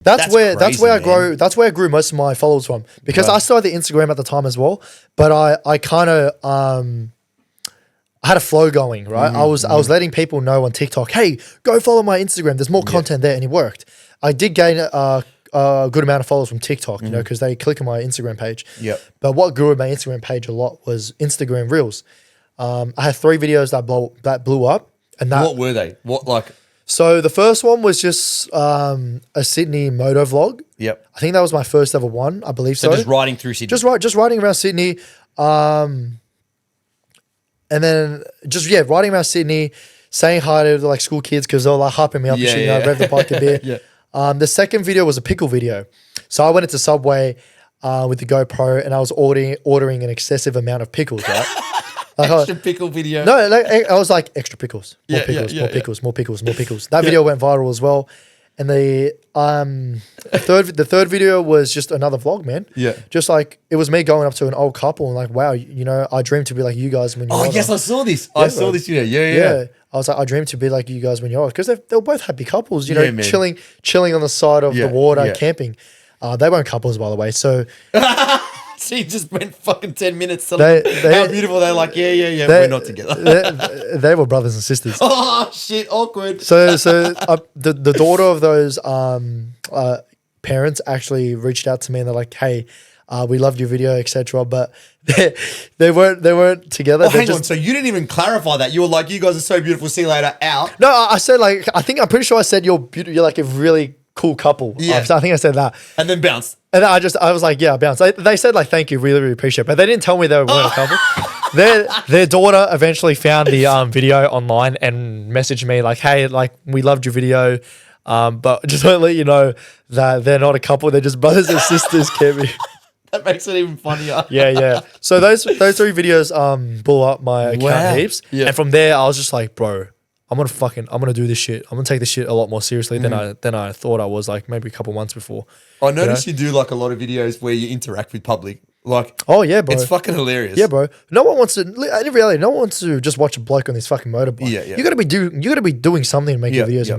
That's where crazy, I grew most of my followers from, because I started the Instagram at the time as well, but I kind of I had a flow going, right? I was letting people know on TikTok, hey, go follow my Instagram. There's more content there, and it worked. I did gain a good amount of followers from TikTok, you know, because they click on my Instagram page. Yep. But what grew my Instagram page a lot was Instagram Reels. I had 3 videos that blew up, and What were they? What like? So the first one was just a Sydney moto vlog. Yep. I think that was my first ever one. I believe so. So just riding through Sydney. Just riding around Sydney. And then riding around Sydney, saying hi to like school kids because they were like hyping me up and shit. You know, I rev the bike a bit. The second video was a pickle video. So I went into Subway with the GoPro, and I was ordering an excessive amount of pickles, right? Like, extra pickle video. No, like, I was like, extra pickles, more pickles. That video went viral as well. And the third video was just another vlog, man. Yeah. Just like, it was me going up to an old couple and like, wow, you know, I dreamed to be like you guys when you're older. Oh, yes, I saw this. I saw this video. Yeah. I was like, I dreamed to be like you guys when you're older. Because they were both happy couples, you know, man. chilling on the side of the water, camping. They weren't couples, by the way. So so you just went fucking 10 minutes to how beautiful they're like, we're not together. They were brothers and sisters. Oh, shit, awkward. So the daughter of those parents actually reached out to me, and they're like, hey, we loved your video, etc. But they weren't together. Oh, hang on. So you didn't even clarify that. You were like, you guys are so beautiful. See you later. Out. No, I said like, I'm pretty sure I said you're beautiful. You're like a really cool couple. Yeah. I think I said that. And then bounced. And then I was like, yeah, I bounced. They said like, thank you, really, really appreciate it. But they didn't tell me they weren't a couple. Their daughter eventually found the video online and messaged me like, hey, like, we loved your video. But just to let you know that they're not a couple. They're just brothers and sisters, Kevin. That makes it even funnier. Yeah. So those 3 videos blew up my account heaps. Yeah. And from there, I was just like, bro, I'm gonna do this shit. I'm gonna take this shit a lot more seriously than I thought I was, like maybe a couple months before. I noticed you do like a lot of videos where you interact with public. Like, oh yeah, bro, it's fucking hilarious. Yeah, bro. No one wants to. In reality, no one wants to just watch a bloke on this fucking motorbike. Yeah. You gotta be doing something to make your videos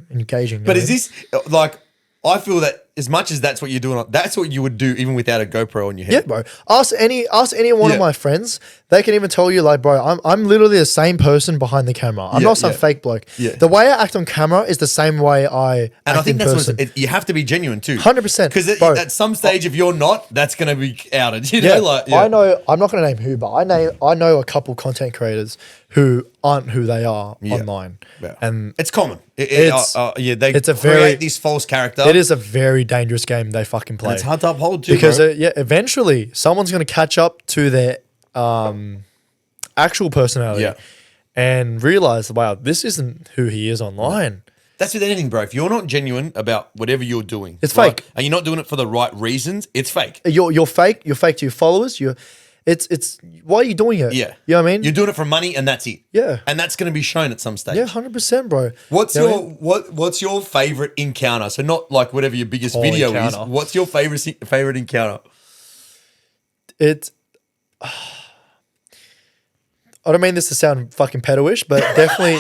engaging. But is this like? I feel that as much as that's what you're doing, that's what you would do even without a GoPro on your head. Yeah, bro. Ask any one of my friends. They can even tell you, like, bro, I'm literally the same person behind the camera. I'm not some fake bloke. Yeah. The way I act on camera is the same way I act in person. You have to be genuine too. 100%. Because at some stage, if you're not, that's going to be outed. You know, I know. I'm not going to name who, but I know a couple content creators who aren't who they are online. Yeah. And it's common. They create this false character. It is a very dangerous game they fucking play. And it's hard to uphold too, because eventually someone's going to catch up to their actual personality and realize, wow, this isn't who he is online. That's with anything, bro. If you're not genuine about whatever you're doing, it's fake, and you're not doing it for the right reasons, it's fake. You're fake. You're fake to your followers. It's why are you doing it? Yeah, you know what I mean. You're doing it for money, and that's it. Yeah, and that's going to be shown at some stage. Yeah, 100%, bro. What's your favorite encounter? So not like whatever your biggest video is. What's your favorite encounter? I don't mean this to sound fucking pedo-ish, but definitely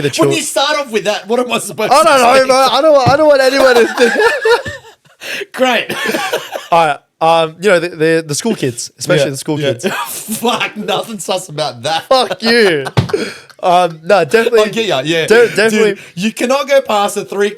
the children. When you start off with that, what am I supposed to say? I don't know, bro. I don't want anyone to Great. All right. You know, the school kids, especially the school kids. Fuck, nothing sus about that. Fuck you. No, definitely. I get ya, yeah. Definitely. Dude, you cannot go past a 3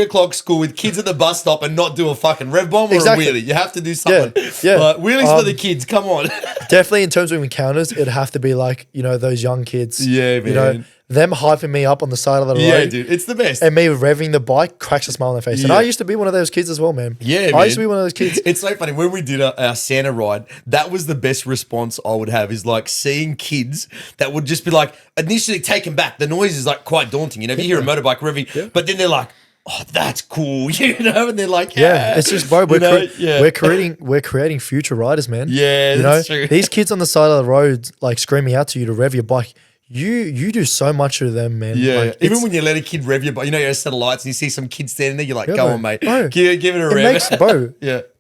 o'clock school with kids at the bus stop and not do a fucking rev bomb or a wheelie. You have to do something. Yeah. Wheelies for the kids, come on. Definitely in terms of encounters, it'd have to be like, you know, those young kids. Yeah, man. You know, them hyping me up on the side of the road. Yeah, dude. It's the best. And me revving the bike cracks a smile on their face. And I used to be one of those kids as well, man. Yeah, man. I used to be one of those kids. It's so funny. When we did our Santa ride, that was the best response I would have, is like seeing kids that would just be like, initially taken back. The noise is like quite daunting. You know, if you hear a motorbike revving, but then they're like, oh, that's cool, you know, and they're like, it's just, bro, we're creating future riders, man. Yeah, that's true. These kids on the side of the road, like screaming out to you to rev your bike. You do so much to them, man. Yeah, like, even when you let a kid rev your bike, you know, you set of lights and you see some kid standing there, you're like, go on, mate, give it a rev.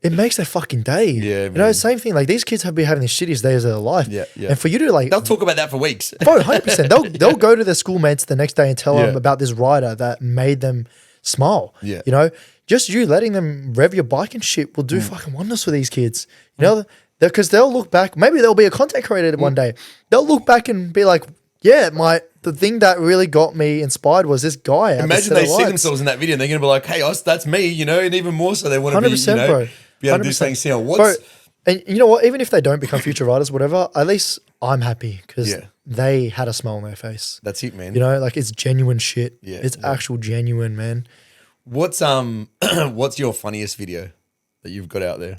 It makes their fucking day. Yeah, you know, same thing. Like, these kids have been having the shittiest days of their life. Yeah. And for you to like, they'll talk about that for weeks. Bro, 100%. They'll go to their schoolmates the next day and tell them about this rider that made them smile. Yeah. You know, just you letting them rev your bike and shit will do fucking wonders for these kids. You know, because they'll look back. Maybe they'll be a content creator one day. They'll look back and be like, yeah, the thing that really got me inspired was this guy. Imagine they see themselves in that video and they're going to be like, hey, that's me, you know, and even more so they want to be, you know, bro. be able to do something similar. Bro, and you know what? Even if they don't become future writers, whatever, at least I'm happy because they had a smile on their face. That's it, man. You know, like it's genuine shit. Yeah, it's actual genuine, man. What's your funniest video that you've got out there?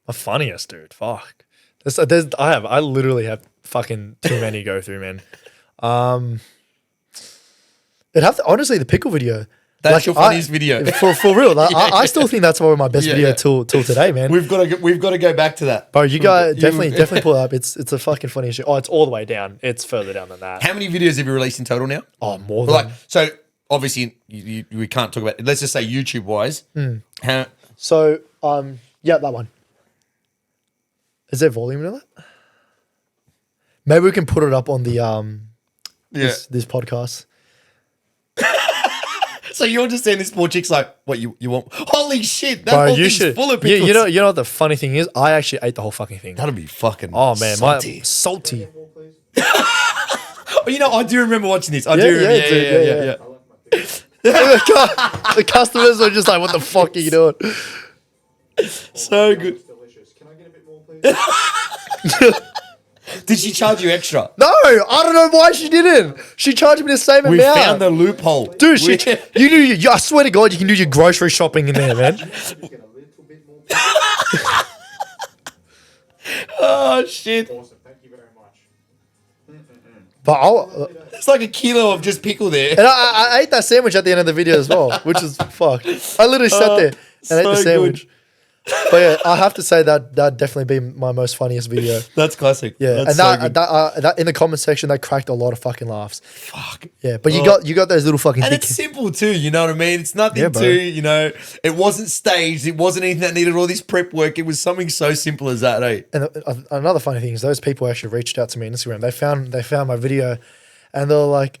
My funniest, dude. Fuck. I literally have fucking too many go through, man. Honestly, the pickle video. That's your funniest video. For real. Like, I still think that's one of my best video till today, man. We've got to go back to that. Bro, you guys definitely pull it up. It's a fucking funny shit. Oh, it's all the way down. It's further down than that. How many videos have you released in total now? Oh, more than so obviously we can't talk about, let's just say YouTube wise. So that one. Is there volume in it? Maybe we can put it up on the this podcast. So you're just saying this poor chick's like, what you want? Holy shit, that whole thing's full of pickles. You know what the funny thing is? I actually ate the whole fucking thing. That'll be fucking salty. Oh, you know, I do remember watching this. I do remember. Yeah. The customers are just like, what the fuck are you doing? So good. Can I get a bit more, please? Did she charge you extra? No, I don't know why she didn't. She charged me the same amount. We found the loophole. Dude, I swear to God, you can do your grocery shopping in there, man. Oh, shit. Awesome. Thank you very much. But it's like a kilo of just pickle there. And I ate that sandwich at the end of the video as well, which is fucked. I literally sat there and ate the sandwich. Good. But yeah, I have to say that'd definitely be my most funniest video. That's classic. Yeah, that's and that in the comment section, they cracked a lot of fucking laughs. Fuck. Yeah, but you got those little fucking. And it's simple too. You know what I mean? It's nothing too. You know, it wasn't staged. It wasn't anything that needed all this prep work. It was something so simple as that. Eh? And another funny thing is those people actually reached out to me on Instagram. They found my video, and they were like.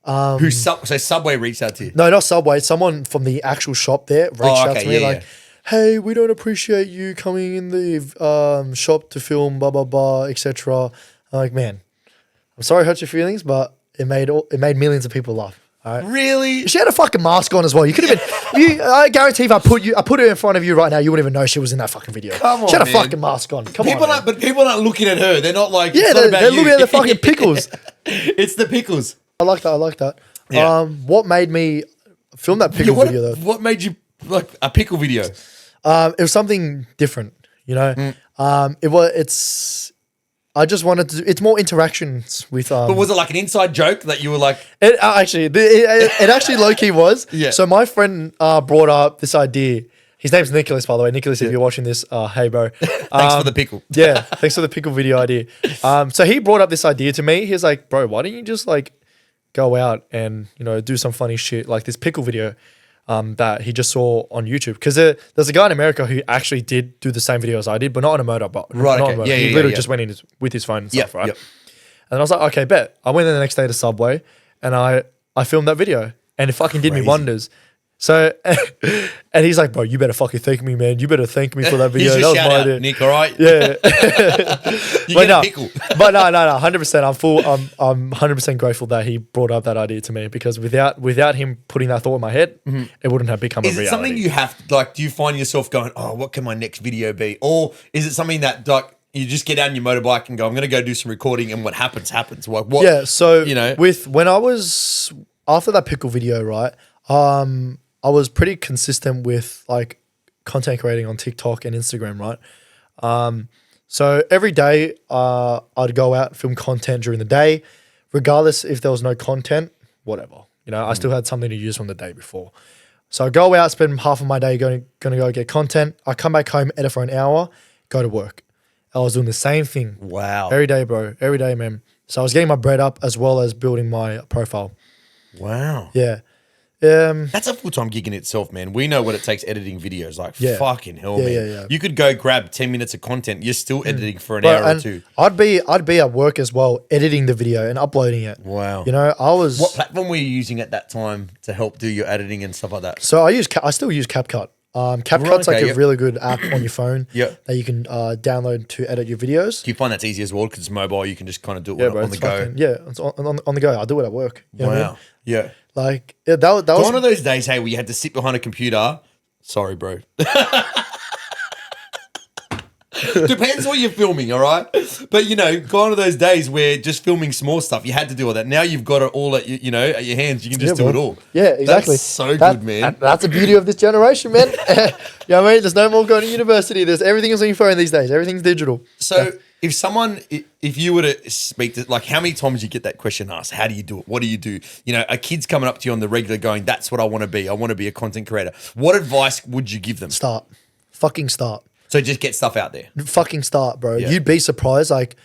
So Subway reached out to you? No, not Subway. Someone from the actual shop there reached out to me like. Hey, we don't appreciate you coming in the shop to film, blah, blah, blah, etc. I'm like, man, I'm sorry I hurt your feelings, but it made millions of people laugh. All right? Really? She had a fucking mask on as well. You could have been, I guarantee if I put her in front of you right now, you wouldn't even know she was in that fucking video. Come on, she had a man. fucking mask on. But people aren't looking at her. They're not like, yeah, they're looking at the fucking pickles. It's the pickles. I like that. Yeah. What made me film that pickle video though? What made you like a pickle video? It was something different, you know. I just wanted to. It's more interactions with. But was it like an inside joke that you were like? It actually low key was. Yeah. So my friend brought up this idea. His name's Nicholas, by the way. Nicholas, if you're watching this, hey bro. Thanks for the pickle. Yeah, thanks for the pickle video idea. So he brought up this idea to me. He was like, bro, why don't you just like go out and do some funny shit like this pickle video. That he just saw on YouTube. Because there's a guy in America who actually did do the same video as I did, but not on a motorbike. Right, okay. He literally just went in with his phone and stuff, right? Yep. And I was like, okay, bet. I went in the next day to Subway and I filmed that video and it fucking did me wonders. So, and he's like, bro, you better fucking thank me, man. You better thank me for that video. Here's that your was shout my out, idea. Nick, all right? Yeah. You get a pickle. But no, 100%. I'm 100% grateful that he brought up that idea to me because without him putting that thought in my head, it wouldn't have become a reality. Is it something you have, like, do you find yourself going, oh, what can my next video be? Or is it something that, like, you just get out on your motorbike and go, I'm going to go do some recording and what happens. Like, what? Yeah, so, after that pickle video, right, I was pretty consistent with like content creating on TikTok and Instagram, right? So every day I'd go out, film content during the day, regardless if there was no content, whatever. I still had something to use from the day before. So I go out, spend half of my day going to go get content. I come back home, edit for an hour, go to work. I was doing the same thing. Wow. Every day, bro. Every day, man. So I was getting my bread up as well as building my profile. Wow. Yeah. That's a full-time gig in itself, man. We know what it takes editing videos. Like, Yeah. fucking hell, Yeah, man. yeah, yeah. You could go grab 10 minutes of content. You're still editing for an Bro, hour or and two. I'd be at work as well, editing the video and uploading it. Wow. You know, I was. What platform were you using at that time to help do your editing and stuff like that? So I still use CapCut. CapCut's Right, okay, like a yep. really good app on your phone Yep. that you can download to edit your videos. Do you find that's easy as well? Because it's mobile, you can just kind of do it on the it's go. fucking- yeah, it's on the go. I do it at work. You know what I mean? Wow. Yeah. Like that was One of those days, hey, where you had to sit behind a computer. Sorry, bro. Depends what you're filming, all right? But, you know, one of those days where just filming small stuff, you had to do all that. Now you've got it all at, at your hands. You can just do bro. it all. Yeah, exactly. That's so good, man. That's the beauty of this generation, man. You know what I mean? There's no more going to university. There's everything is on your phone these days. Everything's digital. So if you were to speak to, like, how many times you get that question asked? How do you do it? What do you do? You know, a kid's coming up to you on the regular going, that's what I want to be. I want to be a content creator. What advice would you give them? Start. Fucking start. So just get stuff out there. Fucking start, bro. Yeah. You'd be surprised, like,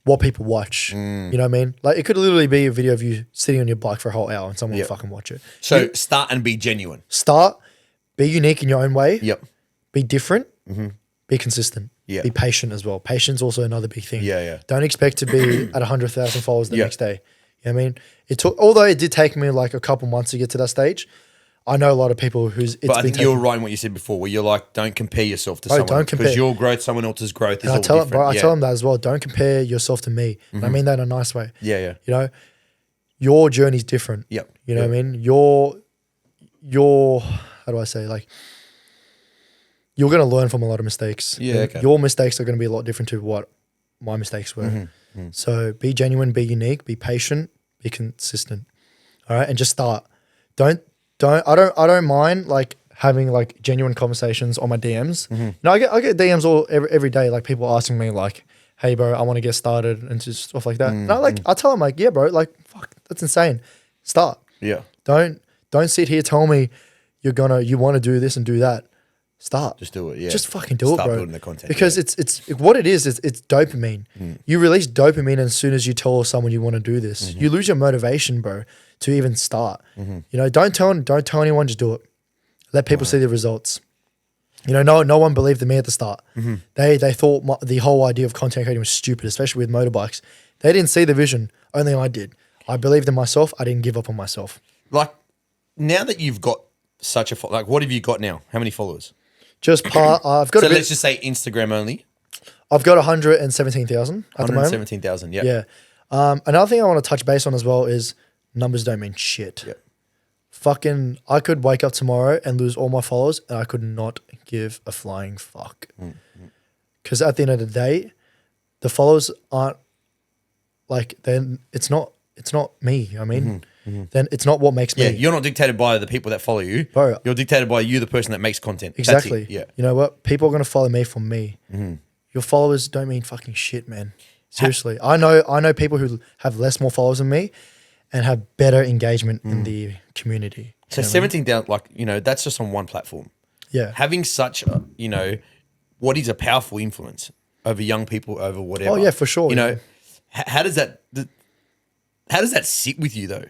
what people watch. You know what I mean? Like, it could literally be a video of you sitting on your bike for a whole hour and someone Yeah. will fucking watch it. So start and be genuine. Start, be unique in your own way. Yep. Be different. Be consistent. Yeah. Be patient as well. Patience also another big thing. Yeah, yeah. Don't expect to be at 100,000 followers the Yeah. next day. You know what I mean? Although it did take me like a couple months to get to that stage, I know a lot of people who's it's But I been think you're taking. right in what you said before, where you're like, don't compare yourself to Bro, someone. don't compare. Because your growth, someone else's growth is And all I tell them, different. bro, I Yeah. tell them that as well. Don't compare yourself to me. And I mean that in a nice way. Yeah, yeah. You know, your journey's different. Yep. You know Yep. what I mean? Your how do I say, like, you're gonna learn from a lot of mistakes. Yeah, And okay. Your mistakes are gonna be a lot different to what my mistakes were. Mm-hmm, So be genuine, be unique, be patient, be consistent. All right, and just start. I don't mind like having like genuine conversations on my DMs. Mm-hmm. No, I get DMs every day, like people asking me like, "Hey, bro, I want to get started," and just stuff like that. And I tell them like, "Yeah, bro, like, fuck, that's insane. Start. Yeah. Don't sit here tell me you want to do this and do that. Start. Just do it. Yeah. Just fucking do Start it, bro. building the content. Because yeah. it's what it is. It's dopamine. You release dopamine as soon as you tell someone you want to do this. Mm-hmm. You lose your motivation, bro, to even start. You know, don't tell anyone. Just do it. Let people see the results. You know, no one believed in me at the start. Mm-hmm. They thought the whole idea of content creating was stupid, especially with motorbikes. They didn't see the vision. Only I did. I believed in myself. I didn't give up on myself. Like, now that you've got such a like, what have you got now? How many followers? Just I've got So a bit. let's just say Instagram only. I've got 117,000 at the moment. 117,000. Yeah. Yeah. Another thing I want to touch base on as well is numbers don't mean shit. Yep. Fucking, I could wake up tomorrow and lose all my followers and I could not give a flying fuck. Because at the end of the day, the followers aren't like, then it's not me. I mean, then it's not what makes me. Yeah. You're not dictated by the people that follow you. Bro. You're dictated by you, the person that makes content. That's Exactly. it. Yeah. You know what? People are going to follow me for me. Your followers don't mean fucking shit, man. Seriously. I know people who have more followers than me and have better engagement in the community. So You know what I mean? 17,000, like, that's just on one platform. Yeah. Having such, what is a powerful influence over young people, over whatever. Oh, yeah, for sure, You know, yeah. how does that sit with you though?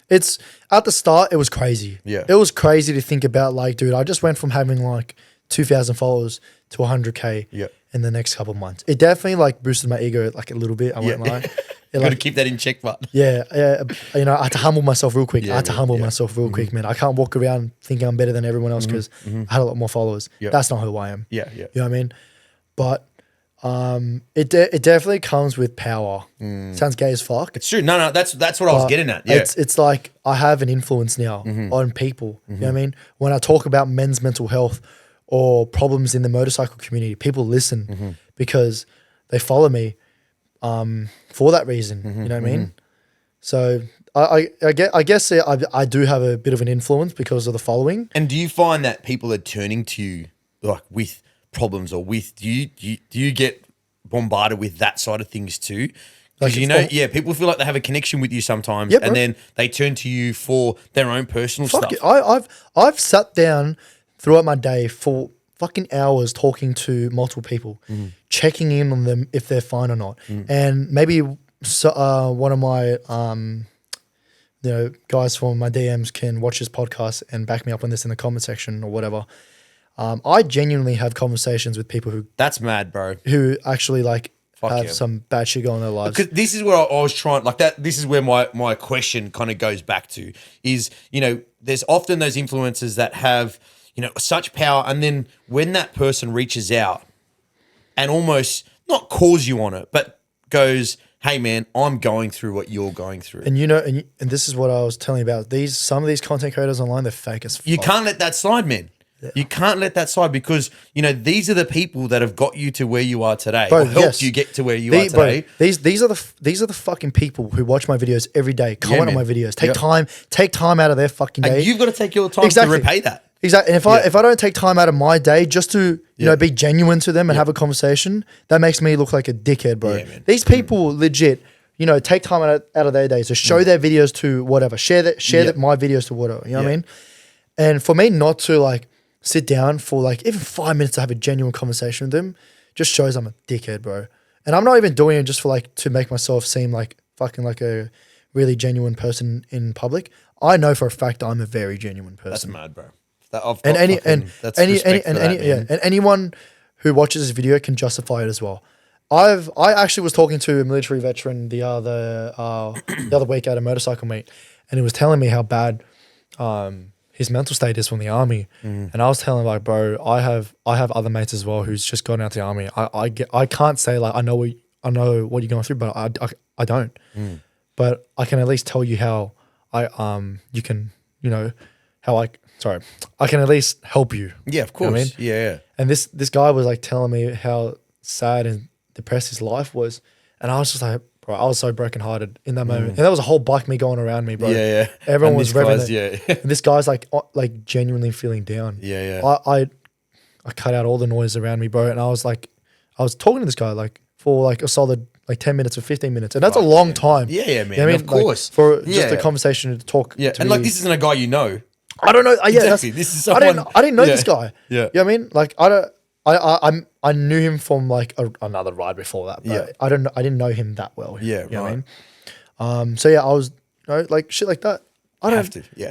It's at the start, it was crazy. Yeah. It was crazy to think about, like, dude, I just went from having like 2,000 followers to 100K Yeah. in the next couple of months. It definitely like boosted my ego like a little bit. I won't lie. It, Got to like, keep that in check, but yeah, you know, I had to humble myself real quick. Yeah, I had to man, humble yeah. myself real quick, man. I can't walk around thinking I'm better than everyone else because I had a lot more followers. Yeah. That's not who I am. yeah, yeah. You know what I mean? But it definitely comes with power. Sounds gay as fuck. It's true. No, that's what I was But getting at. Yeah. It's like I have an influence now on people. You know what I mean? When I talk about men's mental health or problems in the motorcycle community, people listen because they follow me for that reason. You know what I mean? So I guess I do have a bit of an influence because of the following. And do you find that people are turning to you like with problems or with do you get bombarded with that side of things too? Because Like people feel like they have a connection with you sometimes, Yeah, bro. and then they turn to you for their own personal Fuck stuff. it. I've sat down throughout my day for fucking hours talking to multiple people, checking in on them if they're fine or not. And maybe one of my guys from my DMs can watch this podcast and back me up on this in the comment section or whatever. I genuinely have conversations with people That's mad, bro. who actually like have yeah. some bad shit going in their lives. Because this is where I was trying, like that. This is where my question kind of goes back to is, there's often those influencers that have, such power, and then when that person reaches out and almost not calls you on it, but goes, hey man, I'm going through what you're going through. And and this is what I was telling you about. Some of these content creators online, they're fake as fuck. You can't let that slide, man. Yeah. You can't let that slide because, these are the people that have got you to where you are today, bro, or helped you get to where you are today. Bro, these are the fucking people who watch my videos every day, comment on my videos, take time out of their fucking day. And you've got to take your time to repay that. Exactly. And if I don't take time out of my day just to be genuine to them and have a conversation, that makes me look like a dickhead, bro. Yeah, these people legit, take time out of their days to show their videos to whatever, share my videos to whatever. You know what I mean? And for me not to like sit down for like even 5 minutes to have a genuine conversation with them just shows I'm a dickhead, bro. And I'm not even doing it just for like to make myself seem like fucking like a really genuine person in public. I know for a fact I'm a very genuine person. That's mad, bro. And anyone who watches this video can justify it as well. I actually was talking to a military veteran the other week at a motorcycle meet, and he was telling me how bad his mental state is from the army. And I was telling him like, bro, I have other mates as well who's just gone out to the army. I can't say like I know what you're going through, but I don't. But I can at least tell you how I can at least help you. Yeah, of course. You know what I mean? Yeah. And this guy was like telling me how sad and depressed his life was. And I was just like, bro, I was so brokenhearted in that moment. And there was a whole bike me going around me, bro. Yeah. Everyone and was revving it. And this guy's like genuinely feeling down. Yeah. I cut out all the noise around me, bro. And I was talking to this guy like for like a solid like 10 minutes or 15 minutes. And that's a long time. Yeah, man. You know what I mean? Of course. Like, for just a conversation to talk. Yeah. And like this isn't a guy you know. I don't know. Exactly. This is someone. I didn't know this guy. Yeah. You know what I mean? Like I knew him from like another ride before that, but I didn't know him that well. Yeah, you know right. what I mean? So yeah, I was like shit like that. I don't have to. Yeah,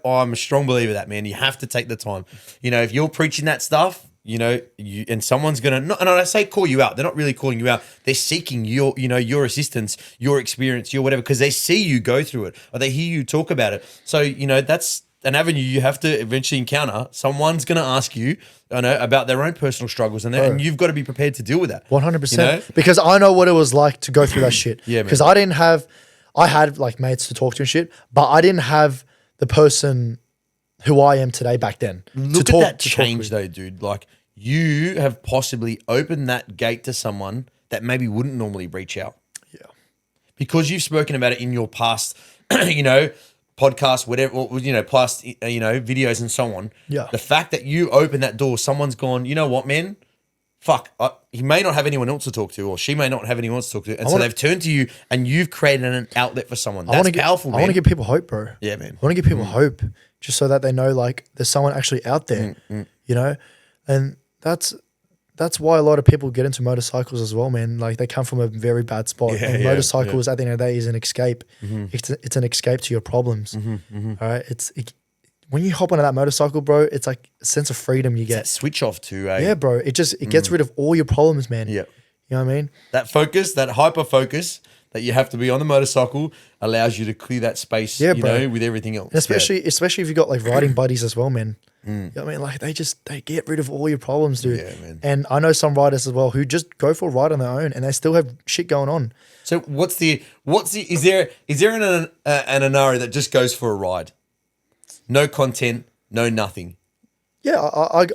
I'm a strong believer of that, man. You have to take the time. If you're preaching that stuff, and someone's gonna and I say call you out. They're not really calling you out. They're seeking your assistance, your experience, your whatever, because they see you go through it or they hear you talk about it. So that's an avenue you have to eventually encounter. Someone's going to ask you, about their own personal struggles, and you've got to be prepared to deal with that. 100%. Because I know what it was like to go through that shit. Yeah, because I had like mates to talk to and shit, but I didn't have the person who I am today back then. Look at that change though, dude. Like you have possibly opened that gate to someone that maybe wouldn't normally reach out. Yeah. Because you've spoken about it in your past, podcasts, whatever, past, videos and so on. Yeah. The fact that you open that door, someone's gone, you know what, man? Fuck, he may not have anyone else to talk to, or she may not have anyone else to talk to. And so they've turned to you and you've created an outlet for someone. That's powerful, man. I want to give people hope, bro. Yeah, man. I want to give people hope just so that they know like there's someone actually out there, and that's why a lot of people get into motorcycles as well, man. Like they come from a very bad spot. And motorcycles at the end of the day is an escape. It's an escape to your problems. All right. When you hop onto that motorcycle, bro, it's like a sense of freedom you get. Switch off too, eh? Yeah, bro. It gets rid of all your problems, man. Yeah. You know what I mean? That focus, that hyper focus that you have to be on the motorcycle allows you to clear that space, with everything else. And especially if you've got like riding buddies as well, man. You know what I mean? Like they get rid of all your problems, dude. Yeah, man. And I know some riders as well who just go for a ride on their own and they still have shit going on. So is there an Inari that just goes for a ride? No content, no nothing. Yeah,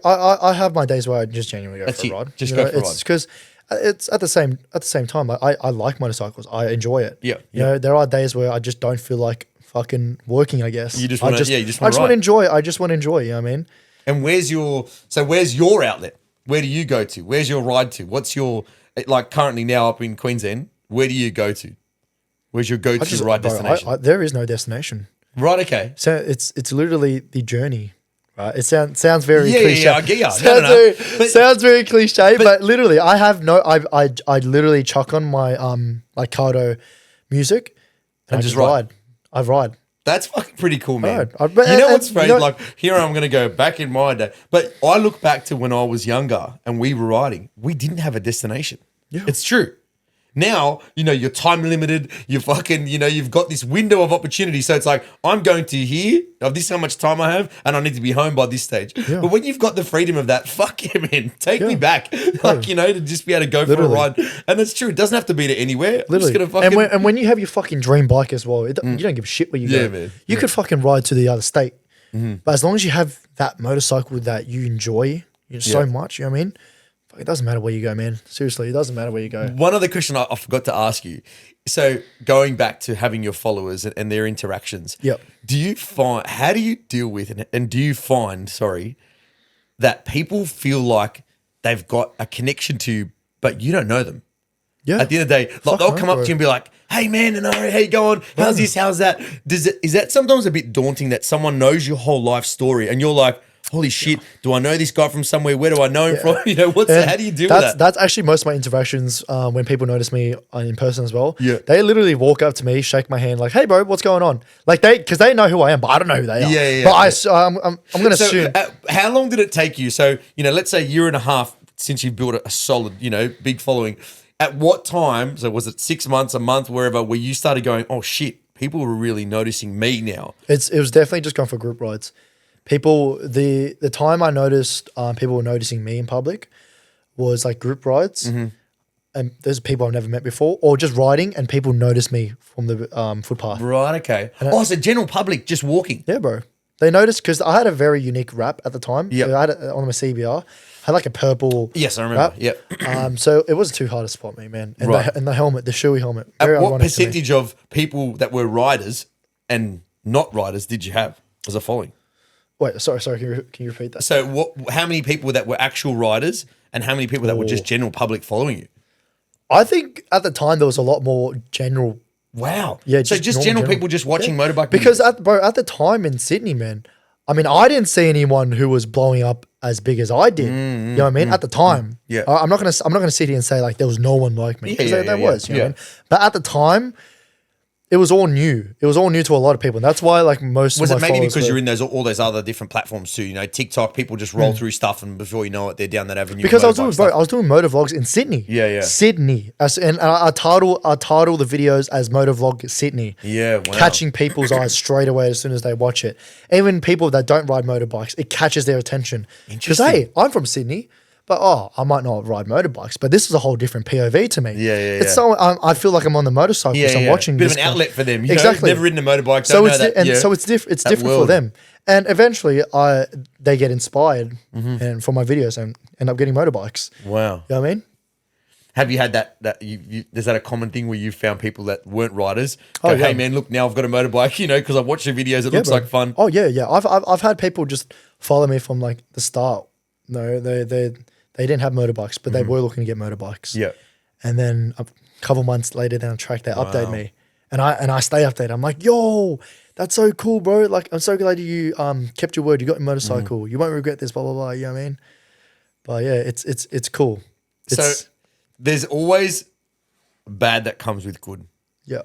I have my days where I just genuinely go for a ride. Just go for a ride. It's because it's at the same time. I like motorcycles. I enjoy it. Yeah. You know, there are days where I just don't feel like fucking working, I guess. You just want to, I just want to enjoy. I just want to enjoy, you know what I mean? And where's your outlet? Where do you go to? Where's your ride to? What's your, like currently now up in Queensland, where do you go to? Where's your go-to ride destination? There is no destination. Right, okay. So it's literally the journey. Right? It sounds very cliche. Yeah, I get you. Sounds very cliche, but literally I literally chuck on my like Cardo music and I just ride. I ride. That's fucking pretty cool, man. Right. But- you know and- what's you crazy? know- Like, here I'm going to go back in my day. But I look back to when I was younger and we were riding. We didn't have a destination. Yeah. It's true. Now, you're time limited. You're fucking, you've got this window of opportunity. So it's like, I'm going to here. This is how much time I have, and I need to be home by this stage. Yeah. But when you've got the freedom of that, fuck yeah, man. Take me Yeah. back. Like, to just be able to go Literally. for a ride. And it's true. It doesn't have to be to anywhere. I'm Literally. just going to fucking. And when you have your fucking dream bike as well, you don't give a shit where you Yeah, go. man. You could fucking ride to the other state. But as long as you have that motorcycle that you enjoy so much, you know what I mean? It doesn't matter where you go, man. Seriously, it doesn't matter where you go. One other question I forgot to ask you. So going back to having your followers and their interactions. Yep. How do you deal with and do you find, that people feel like they've got a connection to you, but you don't know them? Yeah. At the end of the day, like they'll come up to you and be like, "Hey man, Inari, how you going? How's this? How's that?" Is that sometimes a bit daunting that someone knows your whole life story and you're like, holy shit, do I know this guy from somewhere? Where do I know him from? How do you deal with that? That's actually most of my interactions when people notice me in person as well. Yeah. They literally walk up to me, shake my hand like, "Hey bro, what's going on?" Like because they know who I am, but I don't know who they are. Yeah. But I'm going to So assume. how long did it take you? So, let's say a year and a half since you've built a solid, big following. At what time, so was it 6 months, a month, wherever, where you started going, oh shit, people were really noticing me now? It was definitely just going for group rides. People, the time I noticed people were noticing me in public was like group rides. And there's people I've never met before, or just riding and people notice me from the footpath. Right, okay. So general public just walking. Yeah, bro. They noticed because I had a very unique wrap at the time. Yep. I had it on my CBR. I had like a purple. Yes, I remember. wrap. Yep. So it wasn't too hard to spot me, man. And, Right. the helmet, the shoey helmet. Very At what ironic to me. percentage of people that were riders and not riders did you have as a following? Wait, sorry. Can you repeat that? So how many people that were actual riders and how many people that were just general public following you? I think at the time there was a lot more general. Wow. Yeah, So just general people just watching motorbike Because videos. at the time in Sydney, man, I mean, I didn't see anyone who was blowing up as big as I did. You know what I mean? At the time, Yeah. I'm not gonna sit here and say like there was no one like me. 'Cause Yeah, there yeah, was. yeah. You know what I mean? But at the time, it was all new. It was all new to a lot of people. And that's why like most Was of it my maybe followers because were- you're in all those other different platforms too? TikTok, people just roll through stuff and before you know it, they're down that avenue. because I was motorbike doing stuff. I was doing motor vlogs in Sydney. Yeah. Sydney. And I title the videos as motor vlog Sydney. Yeah, wow. Catching people's eyes straight away as soon as they watch it. Even people that don't ride motorbikes, it catches their attention. Because Interesting. hey, I'm from Sydney, but I might not ride motorbikes, but this is a whole different POV to me. Yeah. It's so I feel like I'm on the motorcycle. Yeah, I'm watching bit this of an guy. outlet for them. Exactly. Never ridden a motorbike. So Don't know that. so it's different. It's That different for world. them, and eventually, they get inspired, Mm-hmm. and from my videos, and end up getting motorbikes. Wow. You know what I mean? Have you had that is that a common thing where you found people that weren't riders go, Oh, yeah. hey man, look, now I've got a motorbike, because I've watched your videos, it looks bro. like fun. Oh yeah. I've had people just follow me from like the start. No, they didn't have motorbikes, but they were looking to get motorbikes. Yeah. And then a couple months later down the track, they update me, and I stay updated. I'm like, yo, that's so cool, bro. Like, I'm so glad you kept your word. You got your motorcycle. You won't regret this. Blah blah blah. You know what I mean? But yeah, it's cool. So there's always bad that comes with good. Yeah.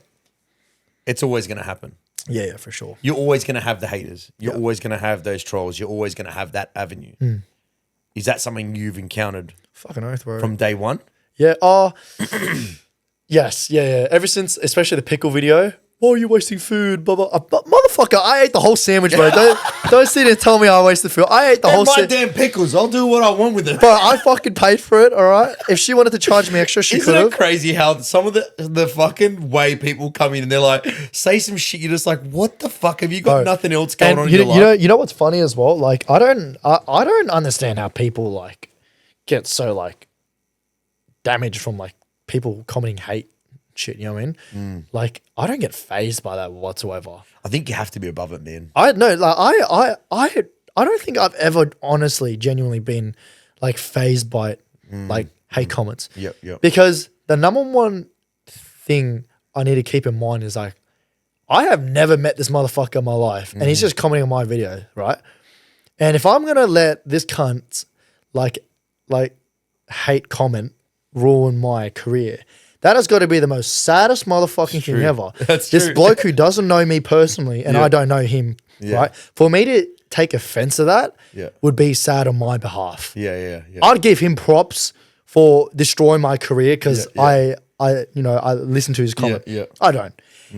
It's always going to happen. Yeah, for sure. You're always going to have the haters. You're always going to have those trolls. You're always going to have that avenue. Is that something you've encountered Fucking oath, bro. from day one? Yeah. Yes. Yeah. Ever since, especially the pickle video. Oh, you're wasting food. Blah blah. But motherfucker, I ate the whole sandwich, bro. Don't sit and tell me I wasted food. I ate the whole And my sandwich. damn pickles. I'll do what I want with it. Bro, I fucking paid for it. All right. If she wanted to charge me extra, she Isn't could it have. crazy how some of the fucking way people come in and they're like, say some shit, you're just like, what the fuck? Have you got Bro, nothing else going And on you, in your life? you know what's funny as well? Like I don't understand how people like get so like damaged from like people commenting hate shit. You know what I mean? Like I don't get phased by that whatsoever. I think you have to be above it, man. I don't think I've ever honestly, genuinely been like phased by like hate comments. Yep. Because the number one thing I need to keep in mind is like, I have never met this motherfucker in my life, and he's just commenting on my video, right? And if I'm gonna let this cunt like hate comment ruin my career, That has got to be the most saddest motherfucking thing ever. That's this true. bloke who doesn't know me personally and Yeah. I don't know him, Yeah. right? For me to take offense to that Yeah. would be sad on my behalf. Yeah. I'd give him props for destroying my career because Yeah, I listen to his comment. yeah. I don't.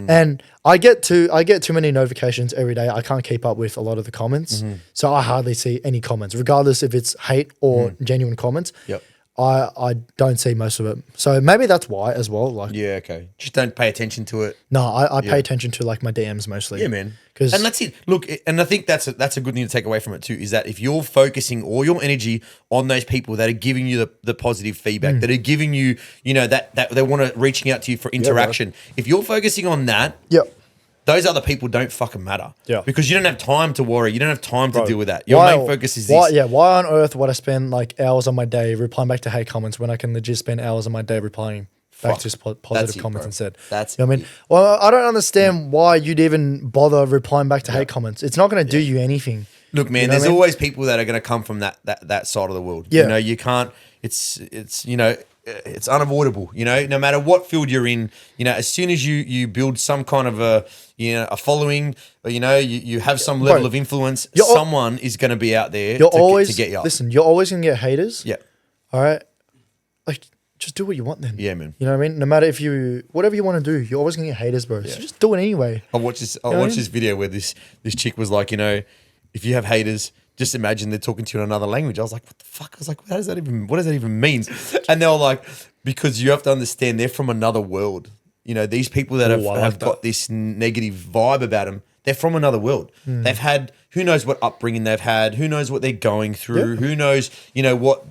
And I get too many notifications every day. I can't keep up with a lot of the comments. So I hardly see any comments, regardless if it's hate or genuine comments. Yep. I don't see most of it. So maybe that's why as well. Like, Yeah, okay. Just don't pay attention to it. no, I pay attention to like my DMs mostly. Yeah, man. 'Cause- And that's it. Look, and I think that's a good thing to take away from it too, is that if you're focusing all your energy on those people that are giving you the positive feedback, that are giving you, that they want to reaching out to you for interaction. If you're focusing on that, Yep. those other people don't fucking matter. Yeah. Because you don't have time to worry. You don't have time to deal with that. Your Why- main focus is why, this. Yeah, why on earth would I spend like hours on my day replying back to hate comments when I can legit spend hours on my day replying back Fuck. to That's positive it, comments bro. instead? That's You know what I mean? it. Well, I don't understand why you'd even bother replying back to hate comments. It's not going to do you anything. Look, man, You know there's what I mean? always people that are going to come from that side of the world. Yeah. You can't. It's unavoidable. No matter what field you're in. As soon as you build some kind of a following, or, you have some level Bro, of influence, you're al- someone is going to be out there You're to always get you up. listen. You're always going to get haters. Yeah, All right. Like, just do what you want then. Yeah, man. You know what I mean? No matter whatever you want to do, you're always going to get haters, bro. So just do it anyway. I watched this. I know what I watched mean? this video where this chick was like, if you have haters, just imagine they're talking to you in another language. I was like, what the fuck? I was like, what does that even mean? And they were like, because you have to understand they're from another world. These people that Ooh, I like have got that. this negative vibe about them, they're from another world. They've had, who knows what upbringing they've had, who knows what they're going through, Yeah. who knows, what,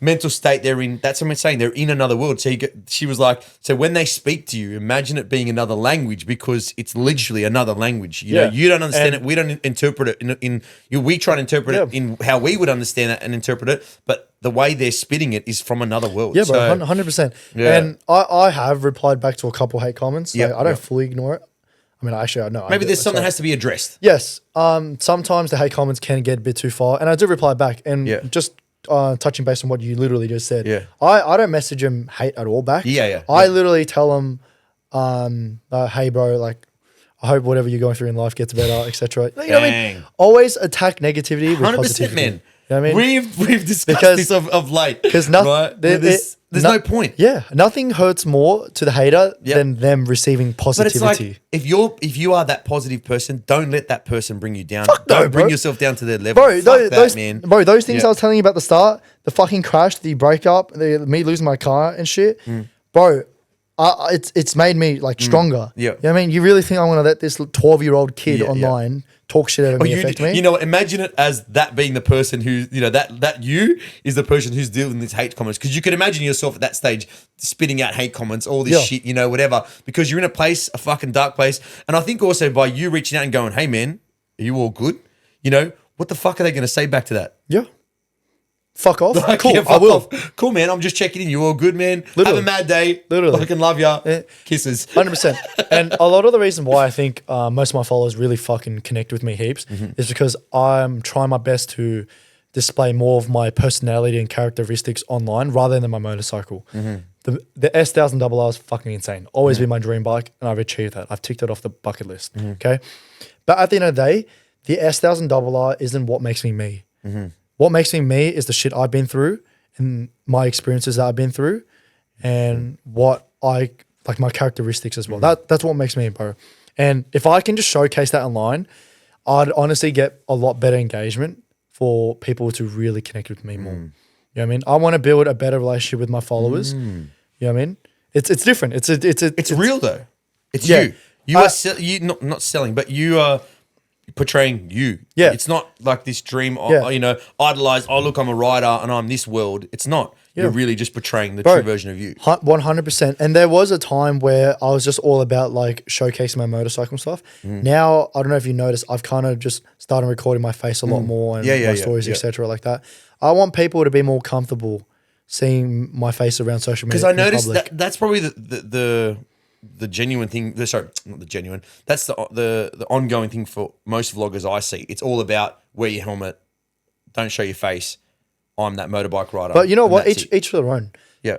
mental state they're in. That's what I'm saying. They're in another world. So she was like, so when they speak to you, imagine it being another language because it's literally another language. You know, Yeah. you don't understand And- it. We don't interpret it we try to interpret it Yeah. in how we would understand it and interpret it. But the way they're spitting it is from another world. Yeah, bro, So, 100%. Yeah. And I have replied back to a couple hate comments. Yeah, Like, I don't yeah. fully ignore it. I mean, actually, I know. maybe there's something that has to be addressed. Yes. Sometimes the hate comments can get a bit too far, and I do reply back. And Yeah. just touching base on what you literally just said. Yeah. I don't message them hate at all back. Yeah. I literally tell them, hey, bro, like, I hope whatever you're going through in life gets better, etc. You know what I mean? Dang. Always attack negativity with 100%, positivity. man. You know what I mean? We've discussed Because- this of late. Because right? There's no point. Yeah, nothing hurts more to the hater Yep. than them receiving But it's positivity. like if you are that positive person, don't let that person bring you down. Fuck no, don't bring bro. yourself down to their level. Bro, Fuck those man. bro, those things Yeah. I was telling you about at the start, the fucking crash, the breakup, me losing my car and shit, Mm. bro. It's made me like stronger. Yeah. You know what I mean? You really think I'm gonna let this 12-year-old kid Yeah, yeah. online talk shit over me, affect me? You know what? Imagine it as that being the person who, that you is the person who's dealing with these hate comments. Because you could imagine yourself at that stage spitting out hate comments, all this Yeah. shit, whatever. Because you're in a fucking dark place. And I think also by you reaching out and going, hey man, are you all good? What the fuck are they going to say back to that? Yeah. Fuck off. Like, Cool. yeah, I fuck will. off. Cool, man. I'm just checking in. You all good, man? Literally. Have a mad day. Literally. Fucking love ya. Yeah. Kisses. 100%. And a lot of the reason why I think most of my followers really fucking connect with me heaps is because I'm trying my best to display more of my personality and characteristics online rather than my motorcycle. The S1000RR is fucking insane. Always been my dream bike, and I've achieved that. I've ticked it off the bucket list. Okay. But at the end of the day, the S1000RR isn't what makes me me. What makes me me is the shit I've been through and my experiences that I've been through and what I like my characteristics as well. That's what makes me, bro. And if I can just showcase that online, I'd honestly get a lot better engagement for people to really connect with me more. You know what I mean? I want to build a better relationship with my followers. You know what I mean? It's different. It's real though. It's Yeah. you. You are not selling, but you are portraying you. Yeah. It's not like this dream, Yeah. idolized, oh, look, I'm a writer and I'm this world. It's not. Yeah. You're really just portraying the Bro, true version of you. 100%. And there was a time where I was just all about like showcasing my motorcycle stuff. Now, I don't know if you noticed, I've kind of just started recording my face a lot more and Yeah, my stories, yeah. etc. like that. I want people to be more comfortable seeing my face around social media. Because I in noticed public. that's probably the genuine thing. Sorry, not the genuine. That's the ongoing thing for most vloggers I see. It's all about wear your helmet, don't show your face, I'm that motorbike rider. But you know and what? that's it. Each to their own. Yeah.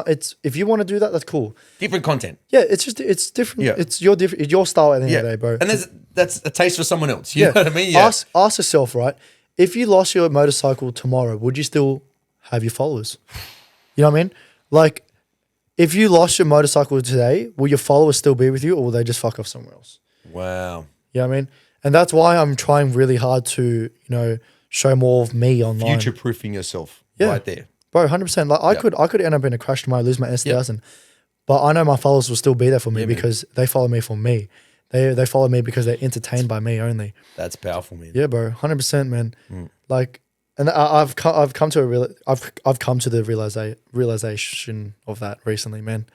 It's if you want to do that, that's cool. Different content. Yeah, it's different. Yeah. It's your style at the end of the day, bro. And that's a taste for someone else. You know what I mean? Yeah. Ask yourself, right? If you lost your motorcycle tomorrow, would you still have your followers? You know what I mean? Like, if you lost your motorcycle today, will your followers still be with you, or will they just fuck off somewhere else? Wow. You know what I mean? And that's why I'm trying really hard to, show more of me online. Future proofing yourself Yeah. right there. Bro, 100%. Like I could end up in a crash tomorrow, lose my S1000, but I know my followers will still be there for me because they follow me for me. They follow me because they're entertained by me only. That's powerful, man. Yeah, bro, 100%, man. Like, and I've come to the realization of that recently, man.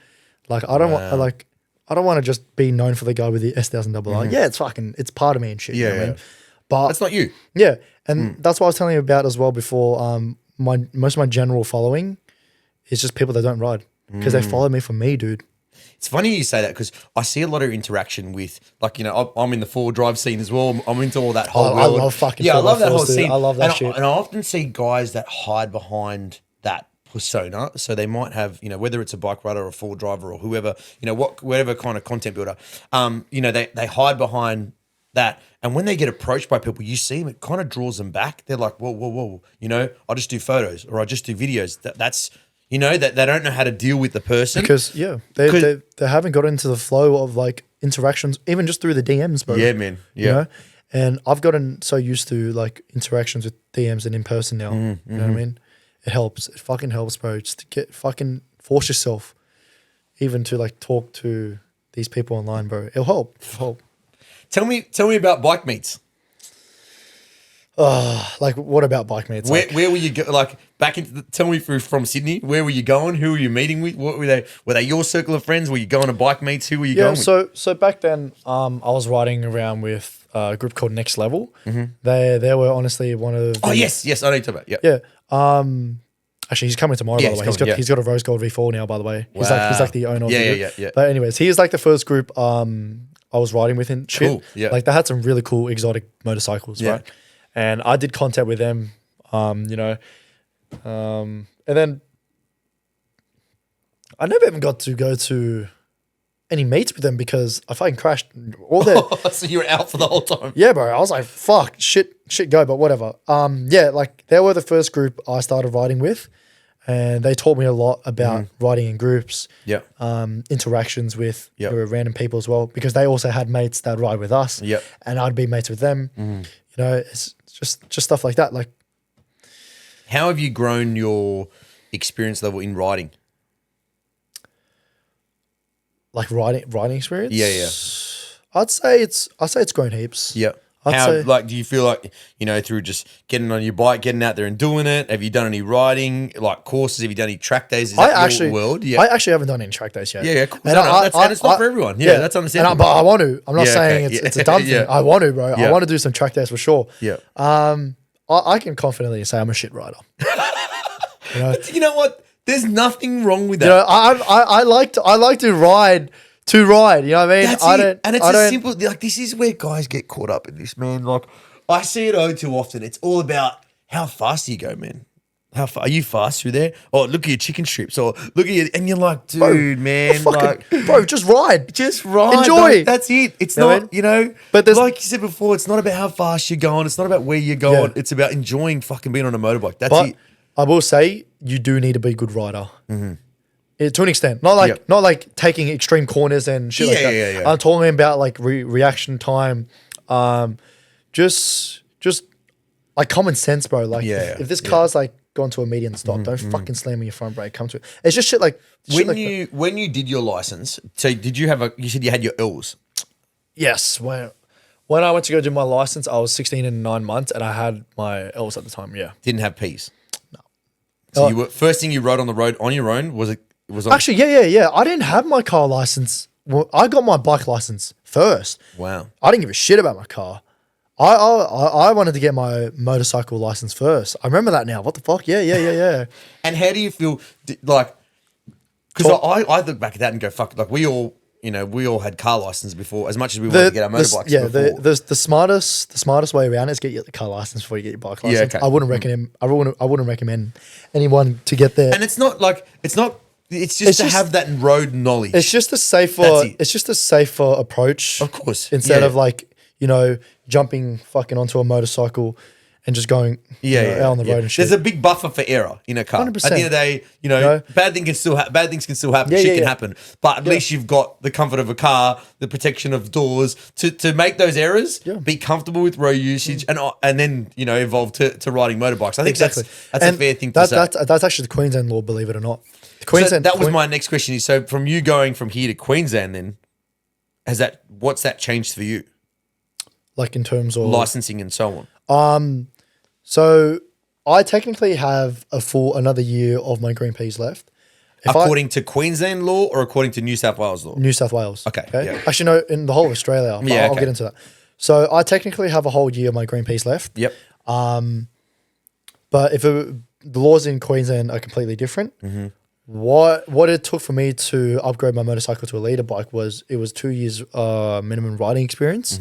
Like, I don't want to just be known for the guy with the S1000 Yeah, it's part of me and shit. You know what I mean? But That's not you. yeah, and that's what I was telling you about as well before. Most of my general following is just people that don't ride because they follow me for me, dude. It's funny you say that because I see a lot of interaction with, like, I'm in the four drive scene as well. I'm into all that whole I world. love fucking I love that 4x4s, whole dude. scene. I love that and shit. And I often see guys that hide behind that persona. So they might have, whether it's a bike rider or a four driver or whoever, whatever kind of content builder, they hide behind that. And when they get approached by people, you see them, it kind of draws them back. They're like, whoa, I just do photos or I just do videos. That's, that they don't know how to deal with the person. Because they haven't got into the flow of like interactions, even just through the DMs, bro. Yeah, man. Yeah. You know? And I've gotten so used to like interactions with DMs and in person now. You know what I mean? It helps. It fucking helps, bro. Just to force yourself even to like talk to these people online, bro. It'll help. Tell me about bike meets. Like, what about bike meets? Where were you like back into? Tell me from Sydney. Where were you going? Who were you meeting with? What were they? Were they your circle of friends? Were you going to bike meets? Who were you going with? So back then, I was riding around with a group called Next Level. They were honestly one of. Oh yes, I know you talk about. Yeah. Yeah. Actually, he's coming tomorrow. Yeah, by the way, he's coming, he's got a Rose Gold V4 now. By the way, he's like the owner of the group. Yeah. But anyways, he is like the first group I was riding with in shit. Cool, yeah. Like they had some really cool exotic motorcycles, right? And I did contact with them, and then I never even got to go to any meets with them because I fucking crashed all their. So you were out for the whole time. Yeah, bro. I was like, fuck, shit, go, but whatever. Like they were the first group I started riding with, and they taught me a lot about riding in groups. Yeah. Interactions with random people as well, because they also had mates that ride with us. Yeah. And I'd be mates with them. It's just stuff like that. Like, how have you grown your experience level in riding? Like riding experience. Yeah. I'd say it's grown heaps. Yeah. Do you feel like, through just getting on your bike, getting out there and doing it? Have you done any riding, like courses? Have you done any track days? Is that your world? Yeah. I actually haven't done any track days yet. Yeah, cool. And it's not for everyone. Yeah, that's understandable. But I want to. I'm not saying it's a dumb thing. I want to, bro. Yeah. I want to do some track days for sure. Yeah. I can confidently say I'm a shit rider. You know what? There's nothing wrong with that. I like to ride. You know what I mean? That's it. And it's a simple, like, this is where guys get caught up in this, man. Like, I see it too often. It's all about how fast you go, man. How far are you fast through there? Oh, look at your chicken strips. Or look at you, and you're like, dude, man, bro, just ride, enjoy. Like, that's it. It's you not, But like you said before, it's not about how fast you're going. It's not about where you're going. Yeah. It's about enjoying fucking being on a motorbike. That's it. I will say you do need to be a good rider. To an extent, not like taking extreme corners and shit like that. Yeah. I'm talking about like reaction time, just like common sense, bro. Like if this car's like gone to a median stop, don't fucking slam in your front brake. Come to it. It's just shit like when you did your license. So did you have you said you had your L's? Yes. When I went to go do my license, I was 16 and 9 months, and I had my L's at the time. Yeah. Didn't have P's. No. So you were first thing you rode on the road on your own was it? Actually, yeah. I didn't have my car license. Well, I got my bike license first. Wow. I didn't give a shit about my car. I wanted to get my motorcycle license first. I remember that now. What the fuck? Yeah. And how do you feel? Like, because I look back at that and go, fuck. Like we all we all had car license before, as much as we wanted to get our motorbikes before. The smartest way around is get your car license before you get your bike license. okay. I wouldn't recommend anyone to get there. And it's just to have that road knowledge. It's just a safer approach. Of course. Instead of jumping fucking onto a motorcycle and just going out on the road and shit. There's a big buffer for error in a car. 100%. At the end of the day, bad things can still happen. Shit can happen. But at least you've got the comfort of a car, the protection of doors to make those errors, be comfortable with road usage, and then evolve to riding motorbikes. I think that's a fair thing to say. That's actually the Queensland law, believe it or not. That was my next question. So from you going from here to Queensland, then what's that changed for you? Like in terms of licensing and so on. So I technically have another year of my green peas left. According to Queensland law or according to New South Wales law? New South Wales. Okay. Yeah. Actually, no, in the whole of Australia. I'll get into that. So I technically have a whole year of my green peas left. Yep. But the laws in Queensland are completely different. Mm-hmm. What it took for me to upgrade my motorcycle to a leader bike was 2 years minimum riding experience,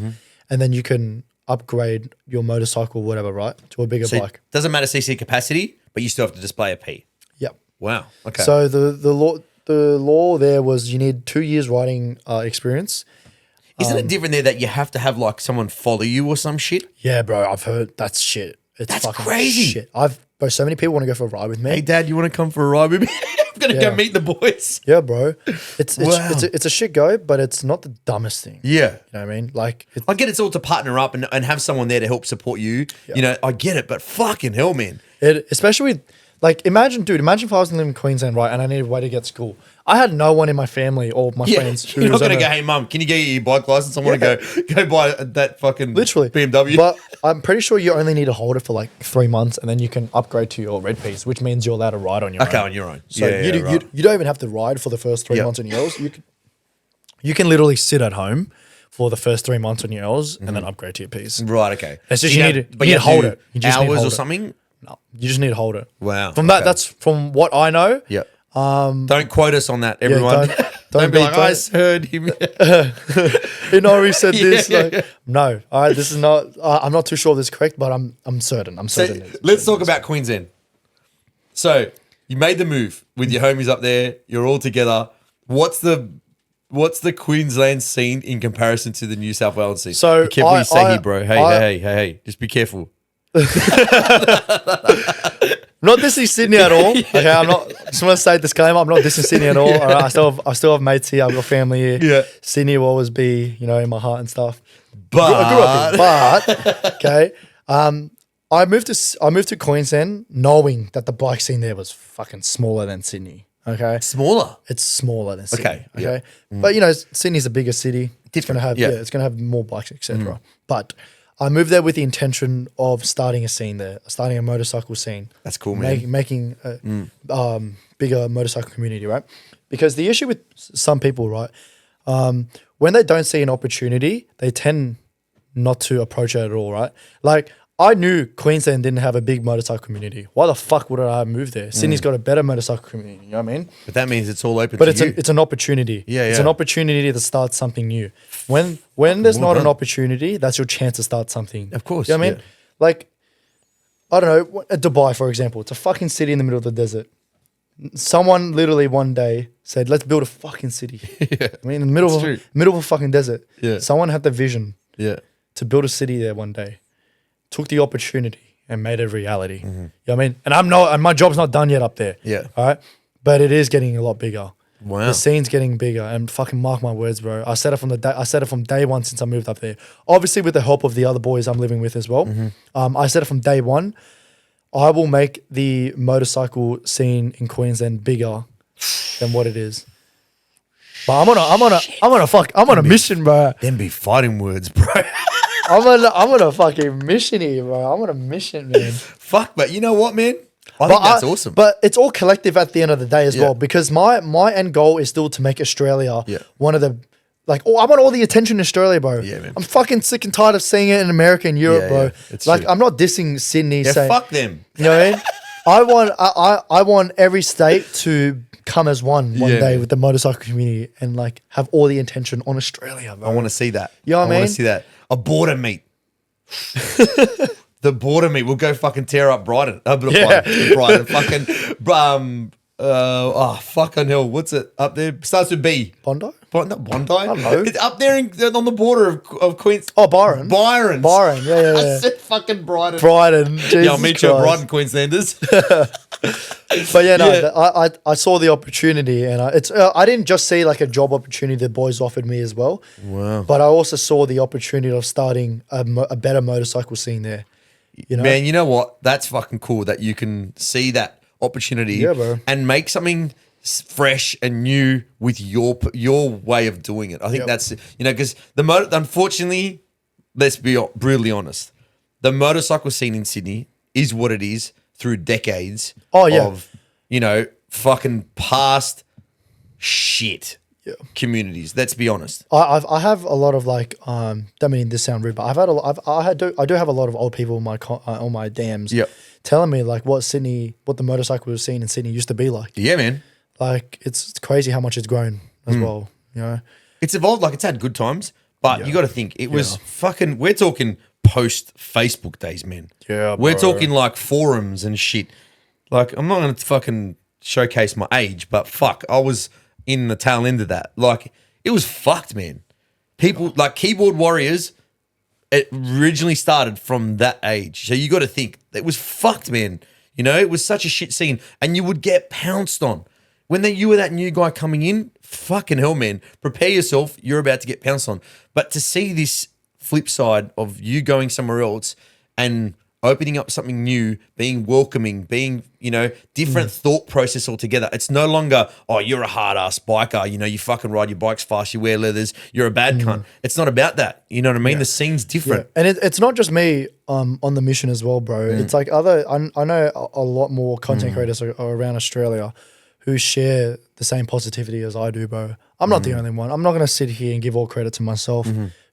and then you can upgrade your motorcycle, whatever, right, to a bigger bike. Doesn't matter CC capacity, but you still have to display a P. Yep. Wow. Okay. So the law there was you need 2 years riding experience. Isn't it different there that you have to have like someone follow you or some shit? Yeah, bro. I've heard that's shit. That's fucking crazy. Shit. Bro, so many people want to go for a ride with me. Hey, Dad, you want to come for a ride with me? I'm gonna go meet the boys. Yeah, bro. It's a shit go, but it's not the dumbest thing. Yeah. You know what I mean? Like, I get it's all to partner up and have someone there to help support you. Yeah. I get it, but fucking hell, man. Especially with, imagine if I was living in Queensland, right, and I needed a way to get to school. I had no one in my family or my friends. You're not going to go, hey, mum, can you get your bike license? I want to go buy that fucking BMW. But I'm pretty sure you only need to hold it for 3 months and then you can upgrade to your red piece, which means you're allowed to ride on your own. Okay, on your own. So you don't even have to ride for the first 3 months on yours. You can literally sit at home for the first 3 months on yours and then upgrade to your piece. Right, okay. It's just you need to hold it. You just hours or something? No, you just need to hold it. Wow. That's from what I know. Yep. Don't quote us on that, everyone. Don't be like, I heard him. Inari said this. No, this is not. I'm not too sure this is correct, but I'm certain. Let's talk about Queensland. So you made the move with your homies up there. You're all together. What's the Queensland scene in comparison to the New South Wales scene? So be careful what you say here, bro. Hey. Just be careful. I'm not dissing Sydney at all. Okay, I'm not. Just want to say disclaimer. I'm not dissing Sydney at all. All right, I still have mates here. I've got family here. Yeah, Sydney will always be, in my heart and stuff. But I grew up here. But okay, I moved to Queensland knowing that the bike scene there was fucking smaller than Sydney. Okay, smaller. It's smaller than Sydney. Okay, but Sydney's a bigger city. It's gonna have more bikes, etc. But I moved there with the intention of starting a scene there, starting a motorcycle scene. That's cool, man. Making a bigger motorcycle community, right? Because the issue with some people, right, when they don't see an opportunity, they tend not to approach it at all, right? Like, I knew Queensland didn't have a big motorcycle community. Why the fuck would I move there? Sydney's got a better motorcycle community, you know what I mean? But that means it's all open to you. But it's an opportunity. Yeah. It's an opportunity to start something new. When there's not an opportunity, that's your chance to start something. Of course. You know what I mean? Like, I don't know, Dubai, for example. It's a fucking city in the middle of the desert. Someone literally one day said, let's build a fucking city. Yeah. I mean, in the middle of a fucking desert. Yeah. Someone had the vision to build a city there one day. Took the opportunity and made it a reality. You know what I mean? And my job's not done yet up there. Yeah. All right. But it is getting a lot bigger. Wow. The scene's getting bigger, and fucking mark my words, bro. I said it from day one since I moved up there. Obviously with the help of the other boys I'm living with as well. I said it from day one. I will make the motorcycle scene in Queensland bigger than what it is. But I'm on a mission, bro. Them be fighting words, bro. I'm on a fucking mission here, bro. I'm on a mission, man. Fuck, but you know what, man? I think that's awesome. But it's all collective at the end of the day as well, because my end goal is still to make Australia one of the, I want all the attention in Australia, bro. Yeah, man. I'm fucking sick and tired of seeing it in America and Europe, bro. It's true. I'm not dissing Sydney. Yeah, saying, fuck them. You know what I mean? I want every state to come as one Yeah, day man. with the motorcycle community and like have all the attention on Australia, bro. I want to see that. You know what I want mean? to see that. A border meet. The border meet. We'll go fucking tear up Brighton. Brighton. Fucking fucking hell. What's it up there? Starts with B. Bondi? Not Bondi. I don't know. It's up there on the border of Queens. Oh, Byron. Byron. Byron, yeah. I said fucking Brighton. Brighton. Jesus Yeah, I'll meet you at Christ. Brighton, Queenslanders. But yeah, no, Yeah. I saw the opportunity, and I didn't just see like a job opportunity the boys offered me as well. Wow. But I also saw the opportunity of starting a better motorcycle scene there. You know, Man, you know what? That's fucking cool that you can see that opportunity Yeah, bro. and make something fresh and new with your way of doing it. I think Yep. that's, because unfortunately, let's be brutally honest, the motorcycle scene in Sydney is what it is through decades Oh, yeah. of, fucking past shit Yeah. communities. Let's be honest. I have a lot of like don't mean this sound rude, but I've had I do have a lot of old people on my DMs Yep. telling me like what the motorcycle scene in Sydney used to be like. Yeah, man. Like it's crazy how much it's grown as well. You know, It's evolved, like it's had good times, but Yeah. you got to think it was fucking. We're talking post Facebook days, man. Yeah, we're bro. talking like forums and shit. Like I'm not gonna fucking showcase my age, but fuck, I was in the tail end of that. Like it was fucked, man. People like keyboard warriors. It originally started from that age, so you got to think it was fucked, man. It was such a shit scene, and you would get pounced on. When you were that new guy coming in, fucking hell, man, prepare yourself. You're about to get pounced on. But to see this flip side of you going somewhere else and opening up something new, being welcoming, being, different thought process altogether. It's no longer, oh, you're a hard ass biker. You fucking ride your bikes fast, you wear leathers, you're a bad cunt. It's not about that. You know what I mean? The scene's different. and it's not just me on the mission as well, bro. It's like I know a lot more content creators are around Australia who share the same positivity as I do, bro. I'm not the only one. I'm not going to sit here and give all credit to myself.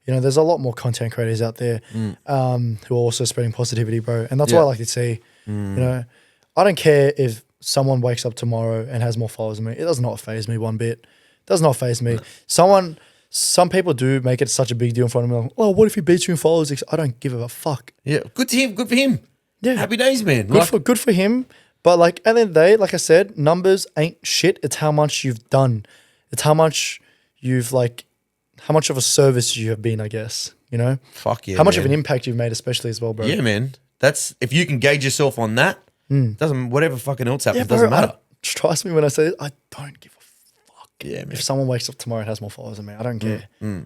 There's a lot more content creators out there who are also spreading positivity, bro. And that's what I like to see. I don't care if someone wakes up tomorrow and has more followers than me. It does not faze me one bit. It does not faze me. Some people do make it such a big deal in front of me. Like, oh, what if he beats you in followers? I don't give a fuck. Yeah, good to him. Good for him. Yeah. Happy days, man. Good for him. But like at the end of the day, like I said, numbers ain't shit. It's how much you've done. It's how much how much of a service you have been, I guess. Fuck yeah. How much of man. an impact you've made, especially as well, bro. Yeah, man. That's if you can gauge yourself on that. Doesn't whatever fucking else happens doesn't matter. Trust me when I say it, I don't give a fuck. Yeah, man. If someone wakes up tomorrow and has more followers than me, I don't care.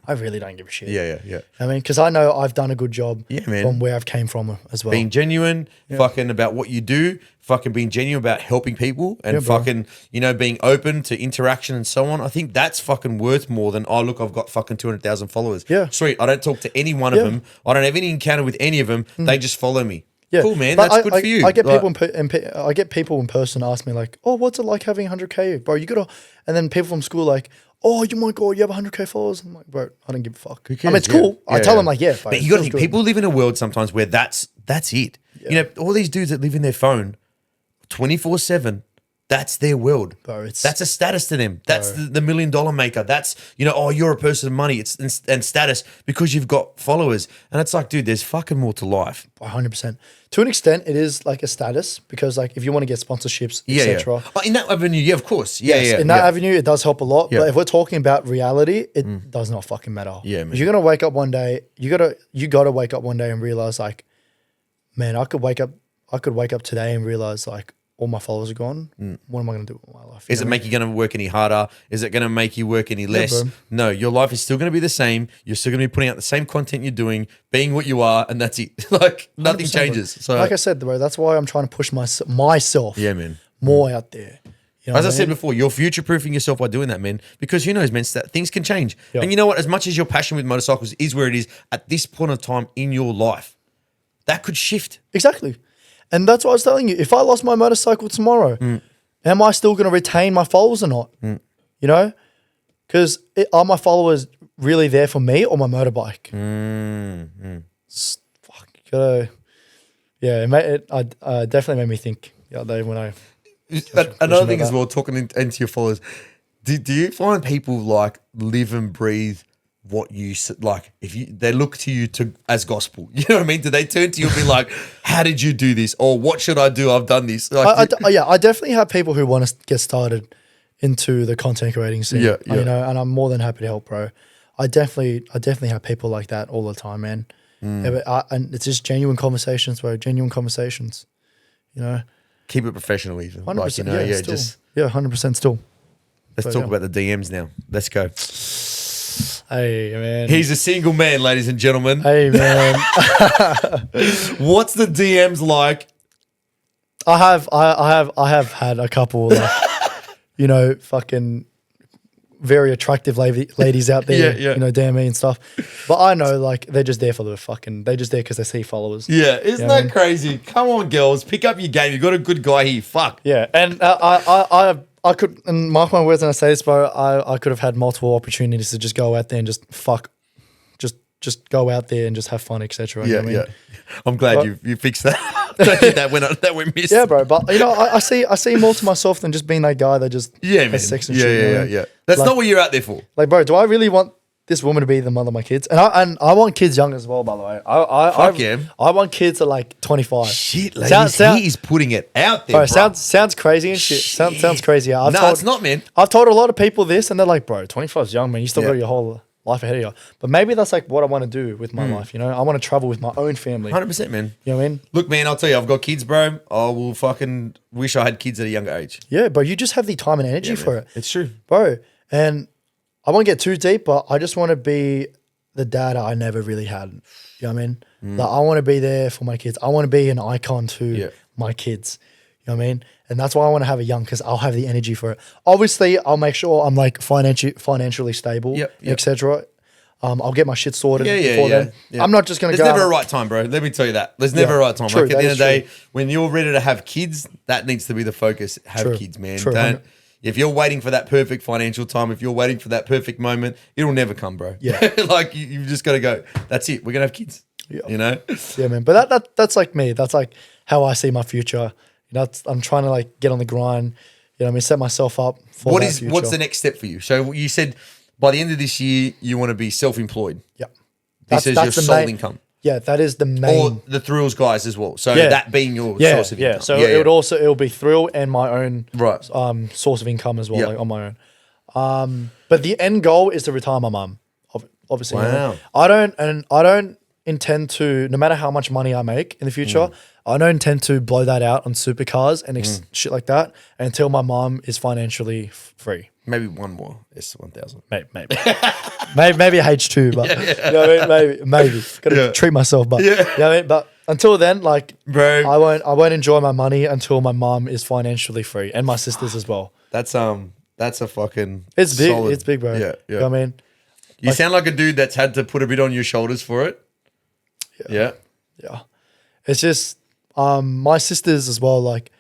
I really don't give a shit. Yeah. I mean, because I know I've done a good job Yeah, man. from where I've came from as well. Being genuine, fucking about what you do, fucking being genuine about helping people and Yeah, bro. fucking, being open to interaction and so on. I think that's fucking worth more than, oh, look, I've got fucking 200,000 followers. Yeah. Sweet. I don't talk to any one of Yeah. them. I don't have any encounter with any of them. They just follow me. Yeah. Cool, man. But That's good for you. I get Like- people in person ask me like, oh, what's it like having 100K, bro? You gotta, and then people from school like, oh, you my god, you have 100K followers. I'm like, bro, I don't give a fuck. I mean, it's cares? cool. Yeah. I tell them like, yeah, But you got to think, people live in a world sometimes where that's it. All these dudes that live in their phone 24/7, that's their world. Bro, That's a status to them. That's the $1 million maker. That's, oh, you're a person of money. It's and status because you've got followers. And it's like, dude, there's fucking more to life. 100%. To an extent, it is like a status because like if you want to get sponsorships, Yeah, etc. yeah. Oh, in that avenue, yeah, of course. Yeah, yeah. In that yeah. avenue, it does help a lot. Yeah. But if we're talking about reality, it does not fucking matter. Yeah, man. You're gonna wake up one day. You gotta wake up one day and realize like, man, I could wake up today and realize like all my followers are gone. What am I gonna do with my life? Is it make you going to work any harder? Is it going to make you work any less? bro. No, your life is still going to be the same. You're still going to be putting out the same content you're doing, being what you are, and that's it. Like nothing 100%, bro. changes. So, like I said, bro, that's why I'm trying to push myself yeah, man. more out there. You know As I what said mean? before, you're future proofing yourself by doing that, man. Because who knows, man, things can change. Yeah. And you know what? As much as your passion with motorcycles is where it is at this point of time in your life, that could shift. Exactly. And that's what I was telling you. If I lost my motorcycle tomorrow, am I still going to retain my followers or not? You know? Because are my followers really there for me or my motorbike? Fuck. Yeah, it definitely made me think. Yeah, they when I Another thing that. as well, talking into your followers, do you find people like live and breathe what you like? If they look to you as gospel, you know what I mean? Do they turn to you and be like, "How did you do this?" Or "What should I do? I've done this." Like, I definitely have people who want to get started into the content creating scene. Yeah, yeah. You know, and I'm more than happy to help, bro. I definitely have people like that all the time, man. Mm. Yeah, but and it's just genuine conversations, bro. Genuine conversations. You know, keep it professional, even. 100%. Like, you know, yeah, still. just 100% still. let's But talk yeah. about the DMs now. Let's go. Hey man. He's a single man, ladies and gentlemen. Hey man. What's the DMs like? I have had a couple like, you know, fucking very attractive ladies out there, Yeah. you know, DM me and stuff. But I know like they're just there for they're just there because they see followers. Yeah, isn't Yeah, that man. crazy? Come on, girls, pick up your game. You got a good guy here. Fuck. Yeah, and I could, and mark my words when I say this, bro, I could have had multiple opportunities to just go out there and just just go out there and just have fun, etc. Yeah, you know what I mean? yeah. I'm glad But- you fixed that. that went missed. Yeah, bro. But you know, I see more to myself than just being that guy that just Yeah, man. has sex and yeah, shit. you know yeah, what I mean? yeah. That's Like- not what you're out there for. Like, bro, do I really want this woman to be the mother of my kids? And I want kids young as well, by the way. Fuck yeah. I want kids at like 25. Shit, ladies, he is putting it out there, Bro, bro. sounds crazy and shit. Sounds crazy. Yeah, No, it's not, man. I've told a lot of people this, and they're like, "Bro, 25 is young, man. You still Yeah. got your whole life ahead of you." But maybe that's like what I want to do with my life. You know, I want to travel with my own family. 100%, man. You know what I mean? Look, man, I'll tell you, I've got kids, bro. I will fucking wish I had kids at a younger age. Yeah, bro. You just have the time and energy for it, It's true. bro. And I won't get too deep, but I just want to be the dad I never really had. You know what I mean? Like I want to be there for my kids. I want to be an icon to my kids. You know what I mean? And that's why I want to have a young, because I'll have the energy for it. Obviously, I'll make sure I'm like financially stable, Yep. etc. I'll get my shit sorted Yeah, before then. yeah. I'm not just gonna There's go. never out- a right time, bro. Let me tell you that. There's never a right time. True, Like at that the end is of the day, true. when you're ready to have kids, that needs to be the focus. Have True, kids, man. true, Don't. If you're waiting for that perfect financial time, if you're waiting for that perfect moment, it'll never come, bro. Yeah. like you've just got to go. That's it. We're gonna have kids. Yeah. You know. Yeah, man. But that's like me. That's like how I see my future. You know, I'm trying to like get on the grind. You know, what I mean, set myself up for that future. What's the next step for you? So you said by the end of this year you want to be self-employed. Yeah. This is your the sole main- income. Yeah, that is the main. Or the thrills guys as well. So Yeah. that being your yeah, source of yeah. income. So it'll be thrill and my own Right. source of income as well, Yeah. like on my own. But the end goal is to retire my mum. Obviously, you know. Wow. I don't intend to. No matter how much money I make in the future, I don't intend to blow that out on supercars and shit like that until my mum is financially free. Maybe one more S1000. Maybe. maybe a H2, but you know what I mean? maybe. Gotta treat myself, but you know what I mean? But until then, like Bro. I won't enjoy my money until my mum is financially free, and my sisters as well. That's a fucking It's big, solid- it's big, bro. Yeah, You yeah. know what I mean? You sound like a dude that's had to put a bit on your shoulders for it. Yeah. Yeah. It's just my sisters as well, like,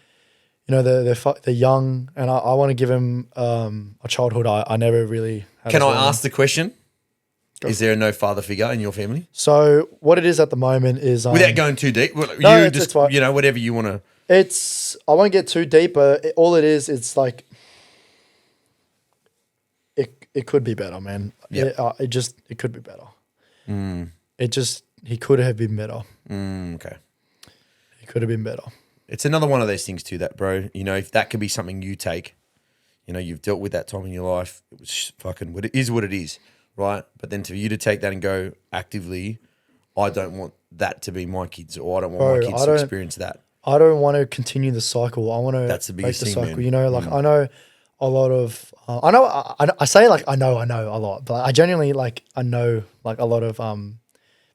you know, they're young, and I want to give them a childhood I never really had. Can as I well. ask the question? Is there no father figure in your family? So what it is at the moment is Without going too deep, No, you it's just fine. you know whatever you want to. it's I won't get too deep, but all it is, it's like it could be better, man. Yeah. It could be better. He could have been better. Okay. He could have been better. It's another one of those things too that, bro, you know, if that could be something you take, you know, you've dealt with that time in your life, it was fucking, it is what it is, right? But then for you to take that and go actively, I don't want that to be my kids, or I don't want Bro, my kids I to don't- experience that. I don't want to continue the cycle. I want to That's the break biggest the thing, cycle. man. You know, like I know a lot of I say like I know a lot, but I genuinely like I know like a lot of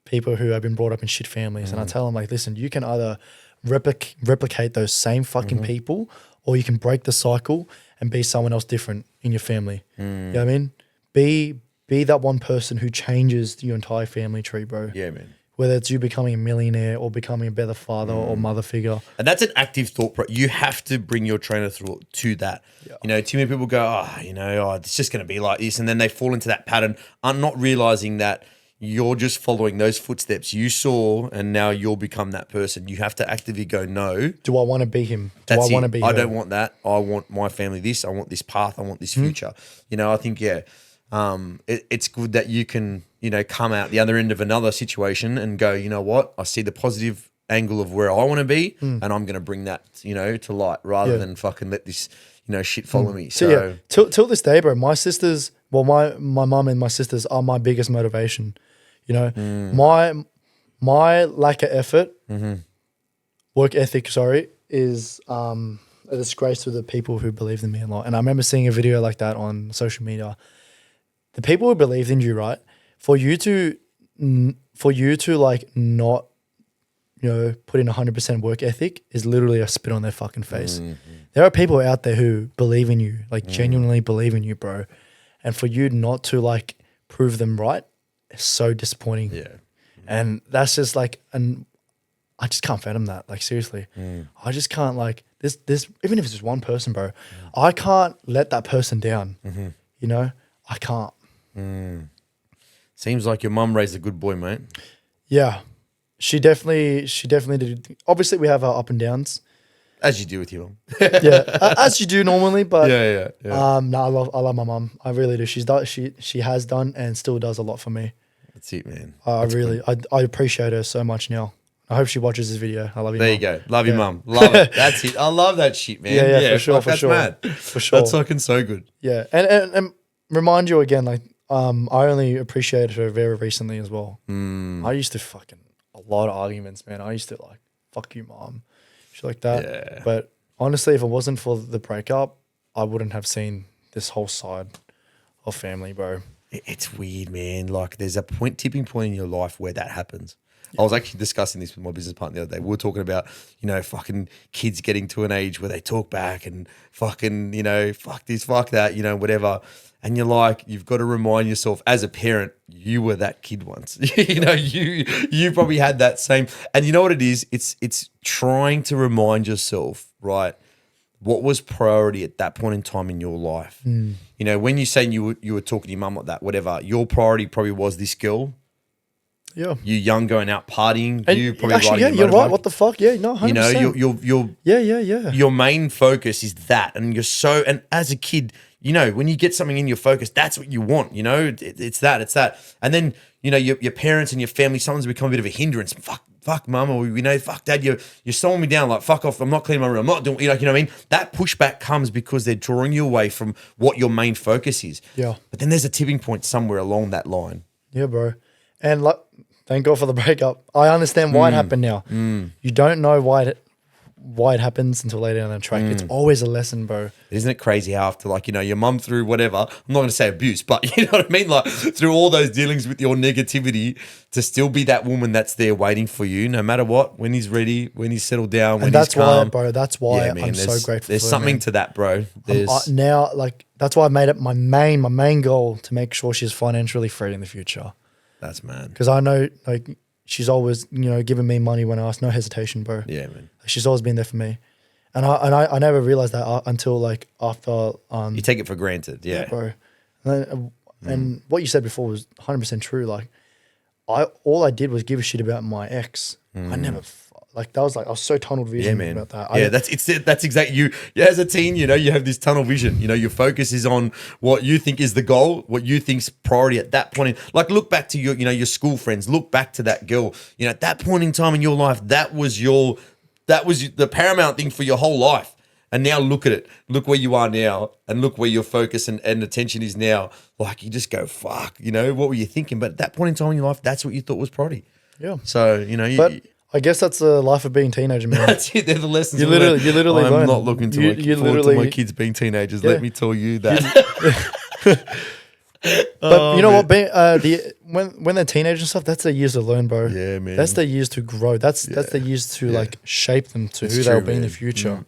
people who have been brought up in shit families, and I tell them like, listen, you can either replicate those same fucking people, or you can break the cycle and be someone else different in your family. You know what I mean? Be that one person who changes your entire family tree, bro. Yeah, man. Whether it's you becoming a millionaire or becoming a better father or mother figure. And that's an active thought. You have to bring your trainer of thought to that. Yeah. You know, too many people go, it's just going to be like this. And then they fall into that pattern, not realizing that, you're just following those footsteps you saw, and now you'll become that person. You have to actively go, no. Do I want to be him? Do That's I want to it. be I her? don't want that. I want my family this. I want this path. I want this future. You know, I think, it's good that you can, come out the other end of another situation and go, you know what? I see the positive angle of where I want to be, and I'm going to bring that, to light rather than fucking let this, shit follow me. So yeah, till this day, bro, my sisters, well, my mum and my sisters are my biggest motivation. My lack of effort, work ethic, is a disgrace to the people who believed in me a lot. And I remember seeing a video like that on social media. The people who believed in you, right? For you to like not, put in 100% work ethic is literally a spit on their fucking face. There are people out there who believe in you, like genuinely believe in you, bro. And for you not to like prove them right is so disappointing. Yeah. And that's just like, and I just can't fathom that. Like seriously, I just can't like this, even if it's just one person, bro, I can't let that person down. I can't. Seems like your mum raised a good boy, mate. Yeah. She definitely did. Obviously we have our up and downs. As you do with your mum. Yeah. As you do normally, but Yeah. no, I love my mum. I really do. She has done and still does a lot for me. That's it, man. I appreciate her so much now. I hope she watches this video. I love you. There Mum. you go. Love your mum. Love it. That's it. I love that shit, man. Yeah, for sure, fuck, for that's sure. mad. For sure. That's fucking so good. Yeah, and remind you again, like I only appreciated her very recently as well. I used to fucking a lot of arguments, man. I used to like fuck you, mom, shit like that. Yeah. But honestly, if it wasn't for the breakup, I wouldn't have seen this whole side of family, bro. It's weird, man. Like there's a tipping point in your life where that happens. I was actually discussing this with my business partner the other day. We were talking about, fucking kids getting to an age where they talk back and fucking, fuck this, fuck that, whatever. And you're like, you've got to remind yourself as a parent, you were that kid once. You probably had that same. And you know what it is? It's trying to remind yourself, right, what was priority at that point in time in your life. When you say you were talking to your mum like that, whatever, your priority probably was this girl. Yeah. You young going out partying. And you probably actually, riding you're your motorbike. right. What the fuck? Yeah, no, 100%. Your Yeah. your main focus is that, and and as a kid, when you get something in your focus, that's what you want. It's that, and then your parents and your family, someone's become a bit of a hindrance. Fuck, mum, or fuck, dad, you're slowing me down. Like fuck off, I'm not cleaning my room. I'm not doing. You know what I mean? That pushback comes because they're drawing you away from what your main focus is. Yeah. But then there's a tipping point somewhere along that line. Yeah, bro. And like, thank God for the breakup. I understand why it happened now. You don't know why it happens until later down the track. It's always a lesson, bro. Isn't it crazy how after your mum through whatever, I'm not going to say abuse, but you know what I mean? Like through all those dealings with your negativity to still be that woman that's there waiting for you no matter what, when he's ready, when he's settled down, when he's calm. Bro, that's why man, I'm so grateful There's for something her, to that, bro. now, like, that's why I made it my main goal to make sure she's financially free in the future. That's mad. Because I know, like, she's always, given me money when I ask, no hesitation, bro. Yeah, man. She's always been there for me. And I never realized that until like after you take it for granted, yeah, bro. And what you said before was 100% true. Like, all I did was give a shit about my ex. I never I was so tunnel vision about that. That's exactly you. Yeah, as a teen, you have this tunnel vision. Your focus is on what you think is the goal, what you think's priority at that point. Like, look back to your school friends. Look back to that girl. At that point in time in your life, that was the paramount thing for your whole life. And now look at it. Look where you are now, and look where your focus and attention is now. Like, you just go, fuck. What were you thinking? But at that point in time in your life, that's what you thought was priority. Yeah. So but I guess that's the life of being a teenager, man. That's it. They're the lessons. You literally I'm learn. not looking forward to my kids being teenagers. Let me tell you that. But you know what? When they're teenagers and stuff, that's their years to learn, bro. Yeah, man. That's their years to grow. That's their years to like shape them to who they'll be in the future.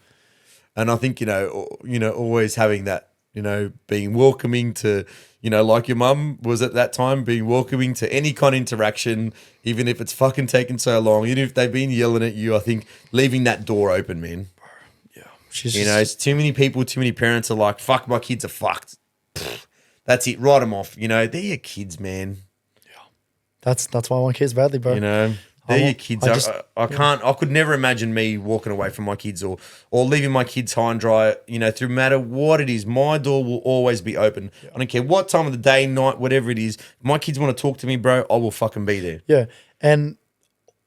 And I think always having that, being welcoming to, like your mum was at that time, being welcoming to any kind of interaction, even if it's fucking taken so long, even if they've been yelling at you. I think leaving that door open, man. Yeah, it's too many people, too many parents are like, fuck, my kids are fucked. Pfft, that's it. Write them off. They're your kids, man. That's why I want kids badly, bro. You know, they're your kids. I just- I could never imagine me walking away from my kids or leaving my kids high and dry. You know, through matter what it is, my door will always be open. I don't care what time of the day, night, whatever it is. If my kids want to talk to me, bro, I will fucking be there. Yeah, and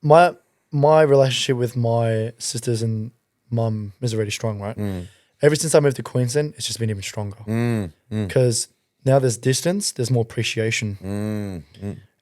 my relationship with my sisters and mum is already strong, right? Ever since I moved to Queensland, it's just been even stronger because now there's distance, there's more appreciation,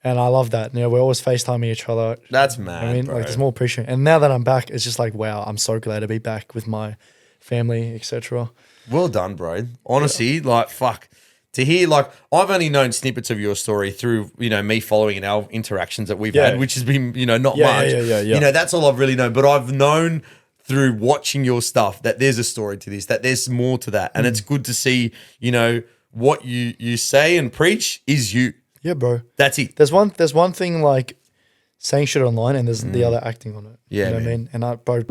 and I love that. You know, we're always FaceTiming each other. That's mad, I mean, bro. like there's more appreciation, and now that I'm back, it's just like wow, I'm so glad to be back with my family, etc. Well done, bro. Honestly, like fuck. To hear, like, I've only known snippets of your story through, you know, me following in our interactions that we've had, which has been, you know, not much. Yeah. You know, that's all I've really known. But I've known through watching your stuff that there's a story to this, that there's more to that. And it's good to see, you know, what you say and preach is you. Yeah, bro. That's it. There's one thing like saying shit online, and there's the other acting on it. Yeah, you know what I man. mean. And bro,